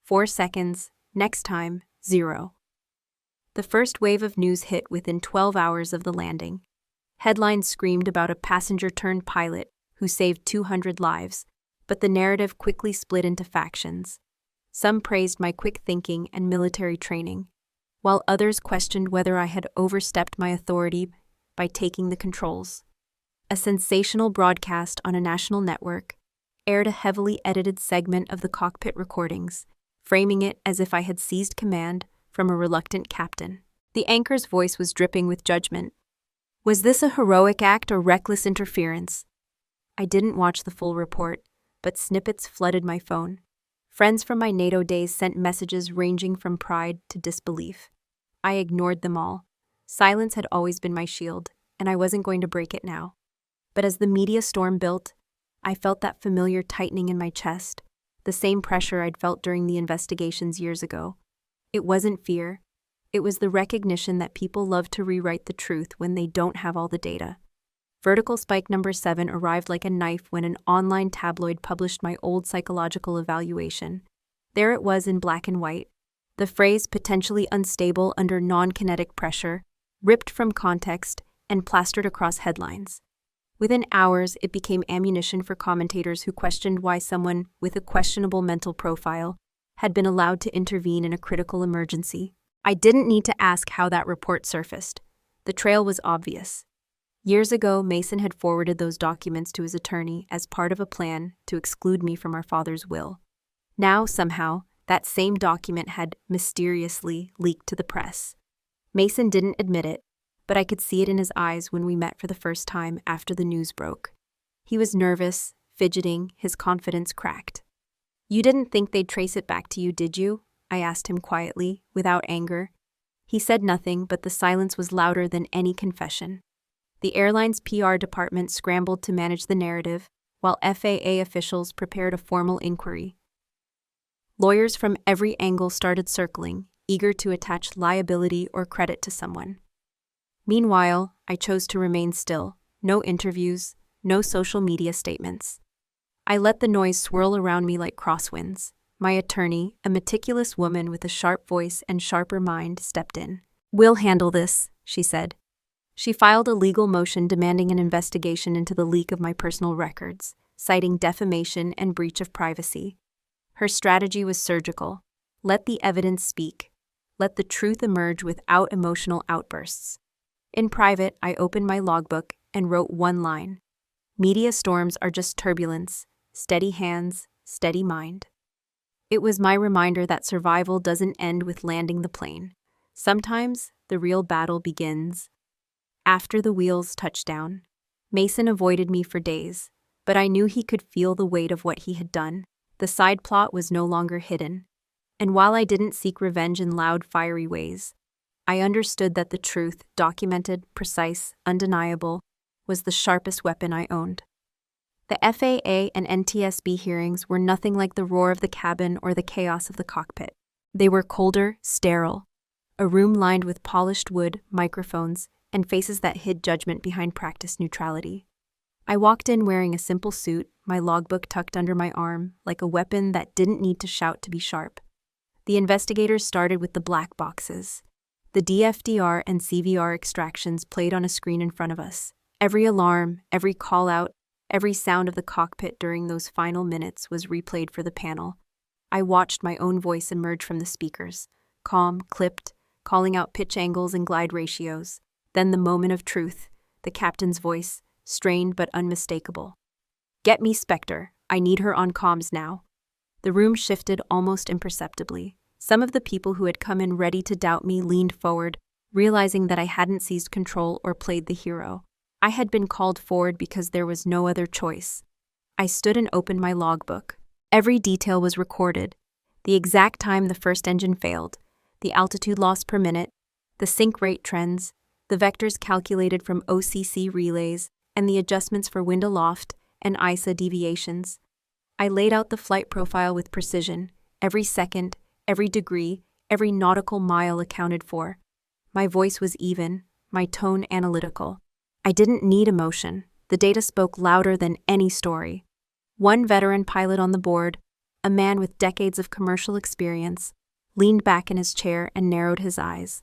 4 seconds, next time, 0. The first wave of news hit within 12 hours of the landing. Headlines screamed about a passenger-turned-pilot who saved 200 lives, but the narrative quickly split into factions. Some praised my quick thinking and military training, while others questioned whether I had overstepped my authority by taking the controls. A sensational broadcast on a national network aired a heavily edited segment of the cockpit recordings, framing it as if I had seized command from a reluctant captain. The anchor's voice was dripping with judgment. Was this a heroic act or reckless interference? I didn't watch the full report, but snippets flooded my phone. Friends from my NATO days sent messages ranging from pride to disbelief. I ignored them all. Silence had always been my shield, and I wasn't going to break it now. But as the media storm built, I felt that familiar tightening in my chest, the same pressure I'd felt during the investigations years ago. It wasn't fear. It was the recognition that people love to rewrite the truth when they don't have all the data. Vertical spike number 7 arrived like a knife when an online tabloid published my old psychological evaluation. There it was in black and white. The phrase potentially unstable under non-kinetic pressure, ripped from context and plastered across headlines. Within hours, it became ammunition for commentators who questioned why someone with a questionable mental profile had been allowed to intervene in a critical emergency. I didn't need to ask how that report surfaced. The trail was obvious. Years ago, Mason had forwarded those documents to his attorney as part of a plan to exclude me from our father's will. Now, somehow, that same document had mysteriously leaked to the press. Mason didn't admit it, but I could see it in his eyes when we met for the first time after the news broke. He was nervous, fidgeting, his confidence cracked. "You didn't think they'd trace it back to you, did you?" I asked him quietly, without anger. He said nothing, but the silence was louder than any confession. The airline's PR department scrambled to manage the narrative, while FAA officials prepared a formal inquiry. Lawyers from every angle started circling, eager to attach liability or credit to someone. Meanwhile, I chose to remain still. No interviews, no social media statements. I let the noise swirl around me like crosswinds. My attorney, a meticulous woman with a sharp voice and sharper mind, stepped in. "We'll handle this," she said. She filed a legal motion demanding an investigation into the leak of my personal records, citing defamation and breach of privacy. Her strategy was surgical. Let the evidence speak. Let the truth emerge without emotional outbursts. In private, I opened my logbook and wrote one line. Media storms are just turbulence. Steady hands, steady mind. It was my reminder that survival doesn't end with landing the plane. Sometimes the real battle begins after the wheels touch down. Mason avoided me for days, but I knew he could feel the weight of what he had done. The side plot was no longer hidden. And while I didn't seek revenge in loud, fiery ways, I understood that the truth, documented, precise, undeniable, was the sharpest weapon I owned. The FAA and NTSB hearings were nothing like the roar of the cabin or the chaos of the cockpit. They were colder, sterile, a room lined with polished wood, microphones, and faces that hid judgment behind practiced neutrality. I walked in wearing a simple suit, my logbook tucked under my arm, like a weapon that didn't need to shout to be sharp. The investigators started with the black boxes. The DFDR and CVR extractions played on a screen in front of us. Every alarm, every call-out, every sound of the cockpit during those final minutes was replayed for the panel. I watched my own voice emerge from the speakers, calm, clipped, calling out pitch angles and glide ratios. Then the moment of truth, the captain's voice, strained but unmistakable. "Get me Spectre. I need her on comms now." The room shifted almost imperceptibly. Some of the people who had come in ready to doubt me leaned forward, realizing that I hadn't seized control or played the hero. I had been called forward because there was no other choice. I stood and opened my logbook. Every detail was recorded. The exact time the first engine failed, the altitude loss per minute, the sink rate trends, the vectors calculated from OCC relays, and the adjustments for wind aloft and ISA deviations. I laid out the flight profile with precision, every second, every degree, every nautical mile accounted for. My voice was even, my tone analytical. I didn't need emotion. The data spoke louder than any story. One veteran pilot on the board, a man with decades of commercial experience, leaned back in his chair and narrowed his eyes.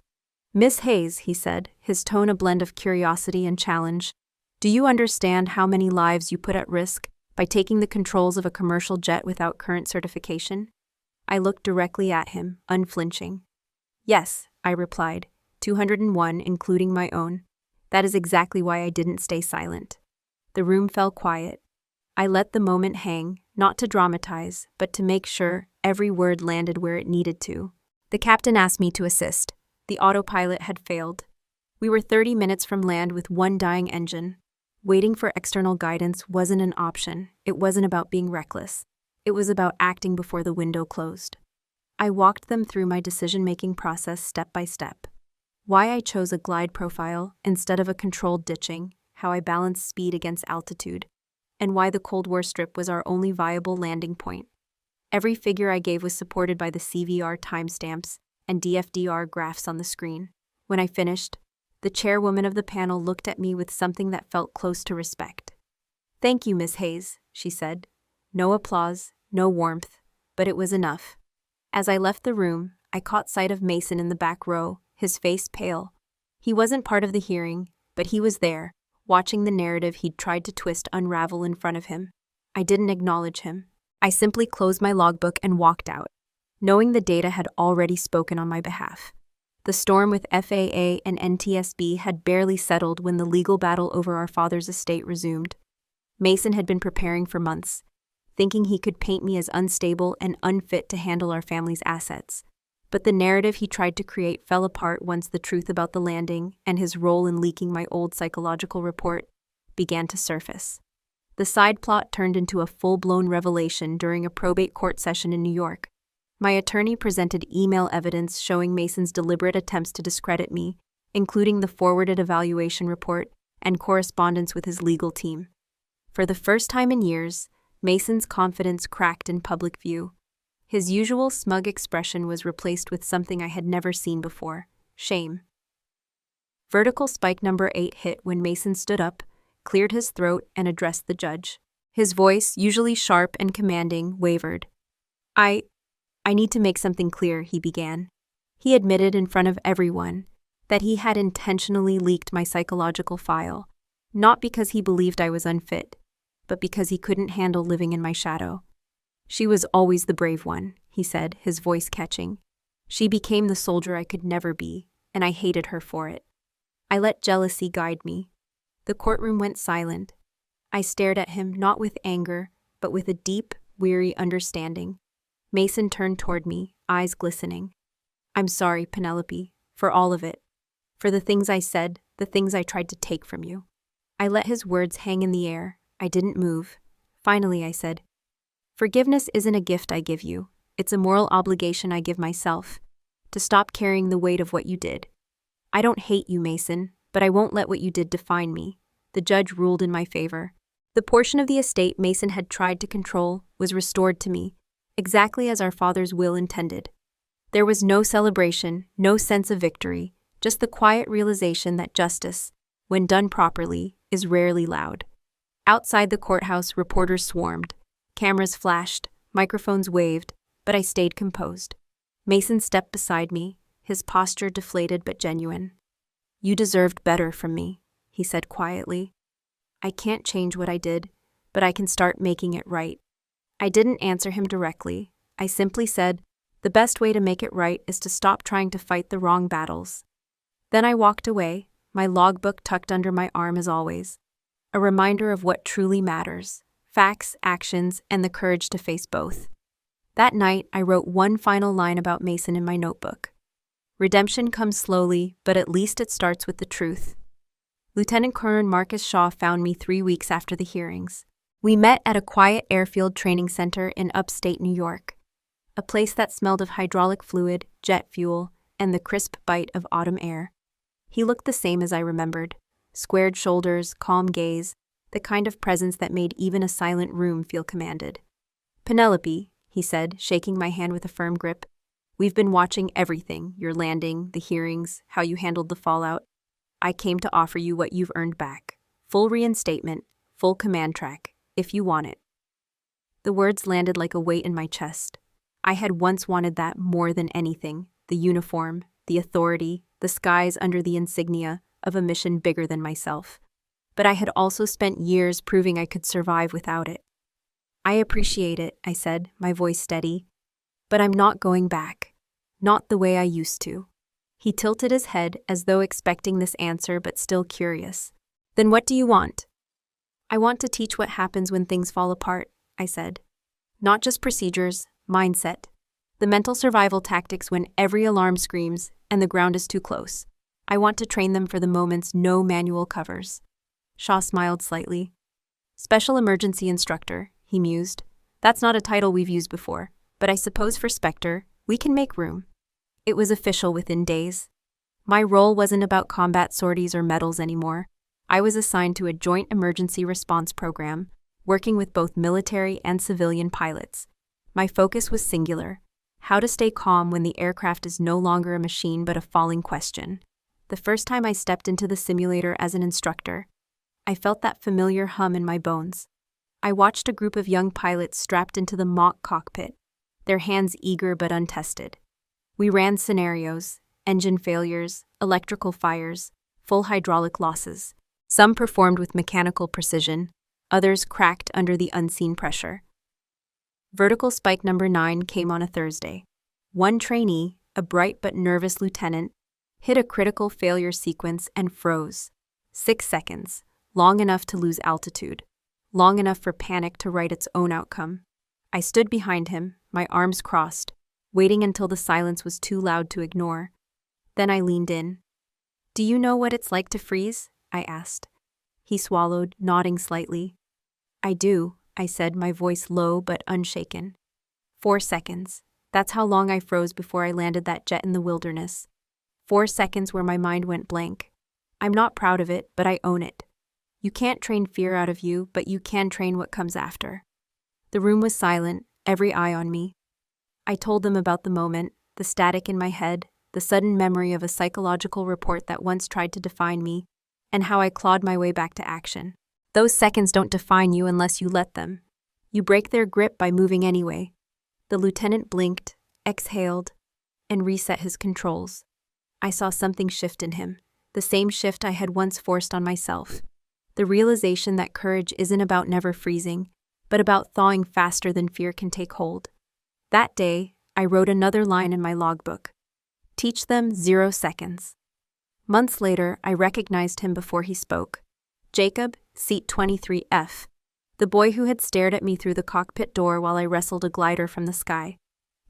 "Miss Hayes," he said, his tone a blend of curiosity and challenge, "do you understand how many lives you put at risk by taking the controls of a commercial jet without current certification?" I looked directly at him, unflinching. "Yes," I replied, 201 including my own. That is exactly why I didn't stay silent. The room fell quiet. I let the moment hang, not to dramatize, but to make sure every word landed where it needed to. The captain asked me to assist. The autopilot had failed. We were 30 minutes from land with one dying engine. Waiting for external guidance wasn't an option. It wasn't about being reckless. It was about acting before the window closed. I walked them through my decision-making process step by step. Why I chose a glide profile instead of a controlled ditching, how I balanced speed against altitude, and why the Cold War Strip was our only viable landing point. Every figure I gave was supported by the CVR timestamps and DFDR graphs on the screen. When I finished, the chairwoman of the panel looked at me with something that felt close to respect. "Thank you, Miss Hayes," she said. No applause, no warmth, but it was enough. As I left the room, I caught sight of Mason in the back row, his face pale. He wasn't part of the hearing, but he was there, watching the narrative he'd tried to twist unravel in front of him. I didn't acknowledge him. I simply closed my logbook and walked out, knowing the data had already spoken on my behalf. The storm with FAA and NTSB had barely settled when the legal battle over our father's estate resumed. Mason had been preparing for months, thinking he could paint me as unstable and unfit to handle our family's assets. But the narrative he tried to create fell apart once the truth about the landing and his role in leaking my old psychological report began to surface. The side plot turned into a full-blown revelation during a probate court session in New York. My attorney presented email evidence showing Mason's deliberate attempts to discredit me, including the forwarded evaluation report and correspondence with his legal team. For the first time in years, Mason's confidence cracked in public view. His usual smug expression was replaced with something I had never seen before: shame. Vertical spike number 8 hit when Mason stood up, cleared his throat, and addressed the judge. His voice, usually sharp and commanding, wavered. I need to make something clear," he began. He admitted in front of everyone that he had intentionally leaked my psychological file, not because he believed I was unfit, but because he couldn't handle living in my shadow. "She was always the brave one," he said, his voice catching. "She became the soldier I could never be, and I hated her for it. I let jealousy guide me." The courtroom went silent. I stared at him not with anger, but with a deep, weary understanding. Mason turned toward me, eyes glistening. "I'm sorry, Penelope, for all of it. For the things I said, the things I tried to take from you." I let his words hang in the air. I didn't move, Finally, I said, "Forgiveness isn't a gift I give you. It's a moral obligation I give myself. To stop carrying the weight of what you did. I don't hate you, Mason, but I won't let what you did define me." The judge ruled in my favor. The portion of the estate Mason had tried to control was restored to me, exactly as our father's will intended. There was no celebration, no sense of victory, just the quiet realization that justice, when done properly, is rarely loud. Outside the courthouse, reporters swarmed. Cameras flashed, microphones waved, but I stayed composed. Mason stepped beside me, his posture deflated but genuine. "You deserved better from me," he said quietly. "I can't change what I did, but I can start making it right." I didn't answer him directly. I simply said, "The best way to make it right is to stop trying to fight the wrong battles." Then I walked away, my logbook tucked under my arm as always. A reminder of what truly matters: facts, actions, and the courage to face both. That night, I wrote one final line about Mason in my notebook. Redemption comes slowly, but at least it starts with the truth. Lieutenant Colonel Marcus Shaw found me 3 weeks after the hearings. We met at a quiet airfield training center in upstate New York, a place that smelled of hydraulic fluid, jet fuel, and the crisp bite of autumn air. He looked the same as I remembered: squared shoulders, calm gaze, the kind of presence that made even a silent room feel commanded. "Penelope," he said, shaking my hand with a firm grip, "we've been watching everything: your landing, the hearings, how you handled the fallout. I came to offer you what you've earned back. Full reinstatement, full command track, if you want it." The words landed like a weight in my chest. I had once wanted that more than anything: the uniform, the authority, the skies under the insignia of a mission bigger than myself. But I had also spent years proving I could survive without it. "I appreciate it," I said, my voice steady. "But I'm not going back. Not the way I used to." He tilted his head as though expecting this answer but still curious. "Then what do you want?" "I want to teach what happens when things fall apart," I said. "Not just procedures, mindset. The mental survival tactics when every alarm screams and the ground is too close. I want to train them for the moments no manual covers." Shaw smiled slightly. "Special emergency instructor," he mused. "That's not a title we've used before, but I suppose for Spectre, we can make room." It was official within days. My role wasn't about combat sorties or medals anymore. I was assigned to a joint emergency response program, working with both military and civilian pilots. My focus was singular: how to stay calm when the aircraft is no longer a machine but a falling question. The first time I stepped into the simulator as an instructor, I felt that familiar hum in my bones. I watched a group of young pilots strapped into the mock cockpit, their hands eager but untested. We ran scenarios: engine failures, electrical fires, full hydraulic losses. Some performed with mechanical precision, others cracked under the unseen pressure. Vertical spike number 9 came on a Thursday. One trainee, a bright but nervous lieutenant, hit a critical failure sequence and froze. 6 seconds, long enough to lose altitude, long enough for panic to write its own outcome. I stood behind him, my arms crossed, waiting until the silence was too loud to ignore. Then I leaned in. "Do you know what it's like to freeze?" I asked. He swallowed, nodding slightly. "I do," I said, my voice low but unshaken. 4 seconds. That's how long I froze before I landed that jet in the wilderness. 4 seconds where my mind went blank. I'm not proud of it, but I own it. You can't train fear out of you, but you can train what comes after. The room was silent, every eye on me. I told them about the moment, the static in my head, the sudden memory of a psychological report that once tried to define me, and how I clawed my way back to action. Those seconds don't define you unless you let them. You break their grip by moving anyway. The lieutenant blinked, exhaled, and reset his controls. I saw something shift in him, the same shift I had once forced on myself. The realization that courage isn't about never freezing, but about thawing faster than fear can take hold. That day, I wrote another line in my logbook. Teach them 0 seconds. Months later, I recognized him before he spoke. Jacob, seat 23F, the boy who had stared at me through the cockpit door while I wrestled a glider from the sky.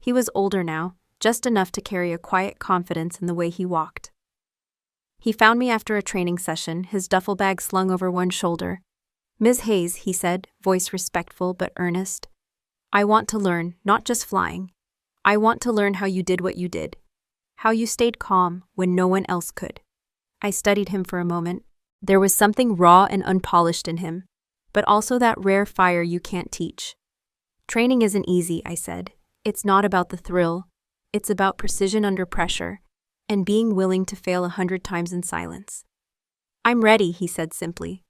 He was older now, just enough to carry a quiet confidence in the way he walked. He found me after a training session, his duffel bag slung over one shoulder. Ms. Hayes, he said, voice respectful but earnest. I want to learn, not just flying. I want to learn how you did what you did. How you stayed calm when no one else could. I studied him for a moment. There was something raw and unpolished in him, but also that rare fire you can't teach. Training isn't easy, I said. It's not about the thrill. It's about precision under pressure and being willing to fail 100 times in silence. I'm ready, he said simply.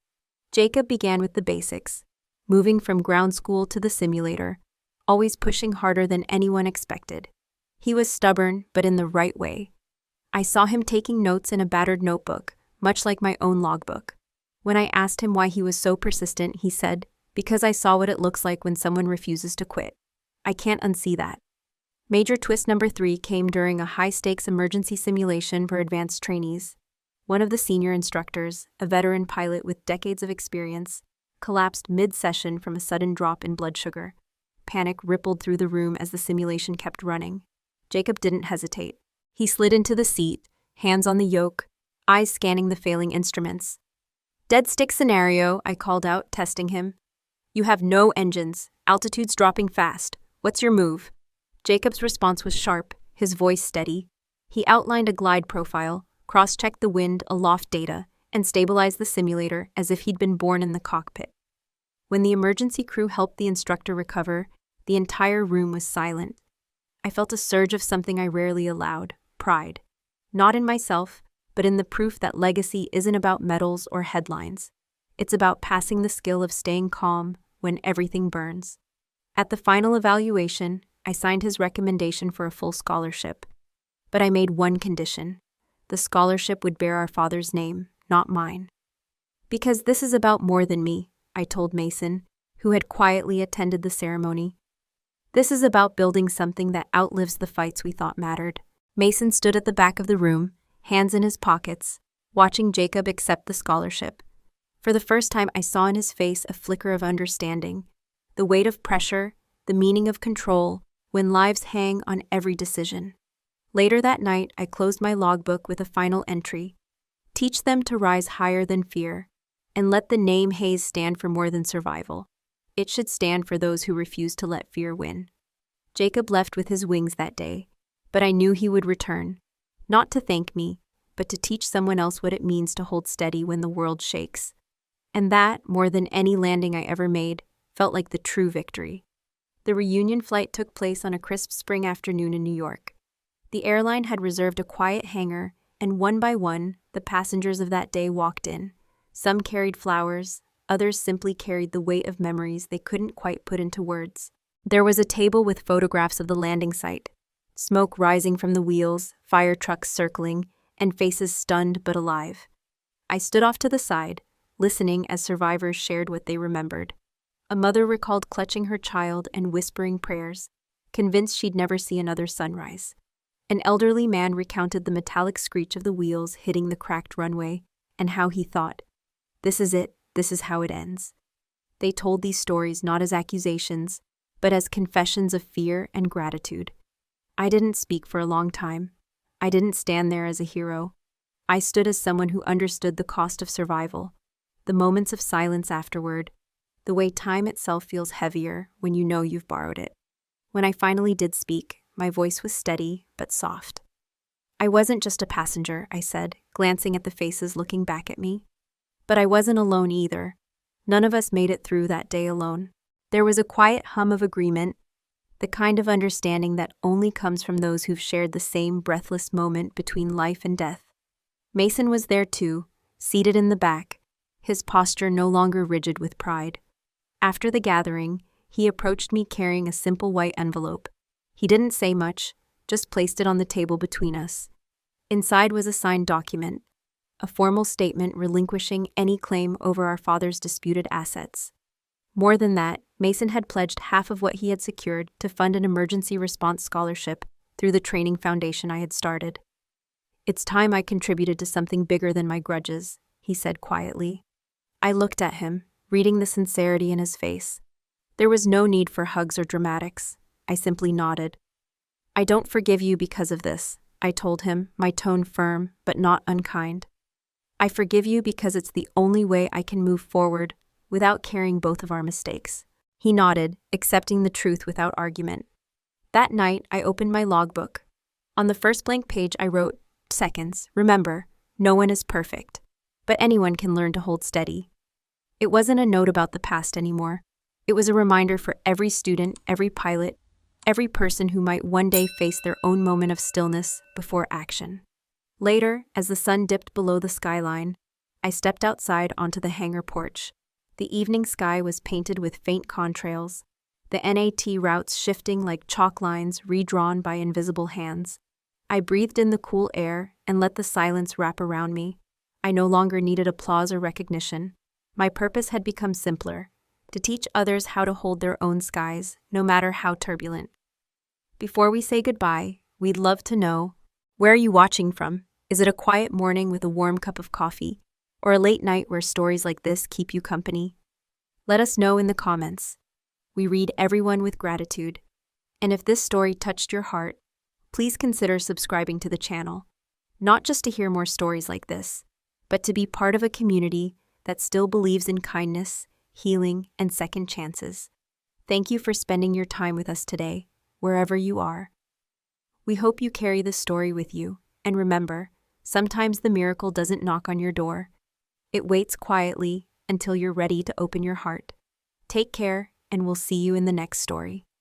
Jacob began with the basics, moving from ground school to the simulator, always pushing harder than anyone expected. He was stubborn, but in the right way. I saw him taking notes in a battered notebook, much like my own logbook. When I asked him why he was so persistent, he said, because I saw what it looks like when someone refuses to quit. I can't unsee that. Major twist number 3 came during a high-stakes emergency simulation for advanced trainees. One of the senior instructors, a veteran pilot with decades of experience, collapsed mid-session from a sudden drop in blood sugar. Panic rippled through the room as the simulation kept running. Jacob didn't hesitate. He slid into the seat, hands on the yoke, eyes scanning the failing instruments. Dead stick scenario, I called out, testing him. You have no engines. Altitude's dropping fast. What's your move? Jacob's response was sharp, his voice steady. He outlined a glide profile, cross-checked the wind aloft data, and stabilized the simulator as if he'd been born in the cockpit. When the emergency crew helped the instructor recover, the entire room was silent. I felt a surge of something I rarely allowed, pride. Not in myself, but in the proof that legacy isn't about medals or headlines. It's about passing the skill of staying calm when everything burns. At the final evaluation, I signed his recommendation for a full scholarship. But I made one condition. The scholarship would bear our father's name, not mine. Because this is about more than me, I told Mason, who had quietly attended the ceremony. This is about building something that outlives the fights we thought mattered. Mason stood at the back of the room, hands in his pockets, watching Jacob accept the scholarship. For the first time, I saw in his face a flicker of understanding, the weight of pressure, the meaning of control, when lives hang on every decision. Later that night, I closed my logbook with a final entry. Teach them to rise higher than fear, and let the name Hayes stand for more than survival. It should stand for those who refuse to let fear win. Jacob left with his wings that day, but I knew he would return, not to thank me, but to teach someone else what it means to hold steady when the world shakes. And that, more than any landing I ever made, felt like the true victory. The reunion flight took place on a crisp spring afternoon in New York. The airline had reserved a quiet hangar, and one by one, the passengers of that day walked in. Some carried flowers, others simply carried the weight of memories they couldn't quite put into words. There was a table with photographs of the landing site, smoke rising from the wheels, fire trucks circling, and faces stunned but alive. I stood off to the side, listening as survivors shared what they remembered. A mother recalled clutching her child and whispering prayers, convinced she'd never see another sunrise. An elderly man recounted the metallic screech of the wheels hitting the cracked runway, and how he thought, "This is it, this is how it ends." They told these stories not as accusations, but as confessions of fear and gratitude. I didn't speak for a long time. I didn't stand there as a hero. I stood as someone who understood the cost of survival, the moments of silence afterward, the way time itself feels heavier when you know you've borrowed it. When I finally did speak, my voice was steady but soft. I wasn't just a passenger, I said, glancing at the faces looking back at me. But I wasn't alone either. None of us made it through that day alone. There was a quiet hum of agreement, the kind of understanding that only comes from those who've shared the same breathless moment between life and death. Mason was there too, seated in the back, his posture no longer rigid with pride. After the gathering, he approached me carrying a simple white envelope. He didn't say much, just placed it on the table between us. Inside was a signed document, a formal statement relinquishing any claim over our father's disputed assets. More than that, Mason had pledged half of what he had secured to fund an emergency response scholarship through the training foundation I had started. "It's time I contributed to something bigger than my grudges," he said quietly. I looked at him, reading the sincerity in his face. There was no need for hugs or dramatics. I simply nodded. "I don't forgive you because of this," I told him, my tone firm but not unkind. "I forgive you because it's the only way I can move forward, without carrying both of our mistakes. He nodded, accepting the truth without argument. That night, I opened my logbook. On the first blank page, I wrote, "Seconds. Remember, no one is perfect, but anyone can learn to hold steady." It wasn't a note about the past anymore. It was a reminder for every student, every pilot, every person who might one day face their own moment of stillness before action. Later, as the sun dipped below the skyline, I stepped outside onto the hangar porch. The evening sky was painted with faint contrails, the NAT routes shifting like chalk lines redrawn by invisible hands. I breathed in the cool air and let the silence wrap around me. I no longer needed applause or recognition. My purpose had become simpler: to teach others how to hold their own skies, no matter how turbulent. Before we say goodbye, we'd love to know, where are you watching from? Is it a quiet morning with a warm cup of coffee, or a late night where stories like this keep you company? Let us know in the comments. We read everyone with gratitude. And if this story touched your heart, please consider subscribing to the channel, not just to hear more stories like this, but to be part of a community that still believes in kindness, healing, and second chances. Thank you for spending your time with us today, wherever you are. We hope you carry this story with you, and remember, sometimes the miracle doesn't knock on your door. It waits quietly until you're ready to open your heart. Take care, and we'll see you in the next story.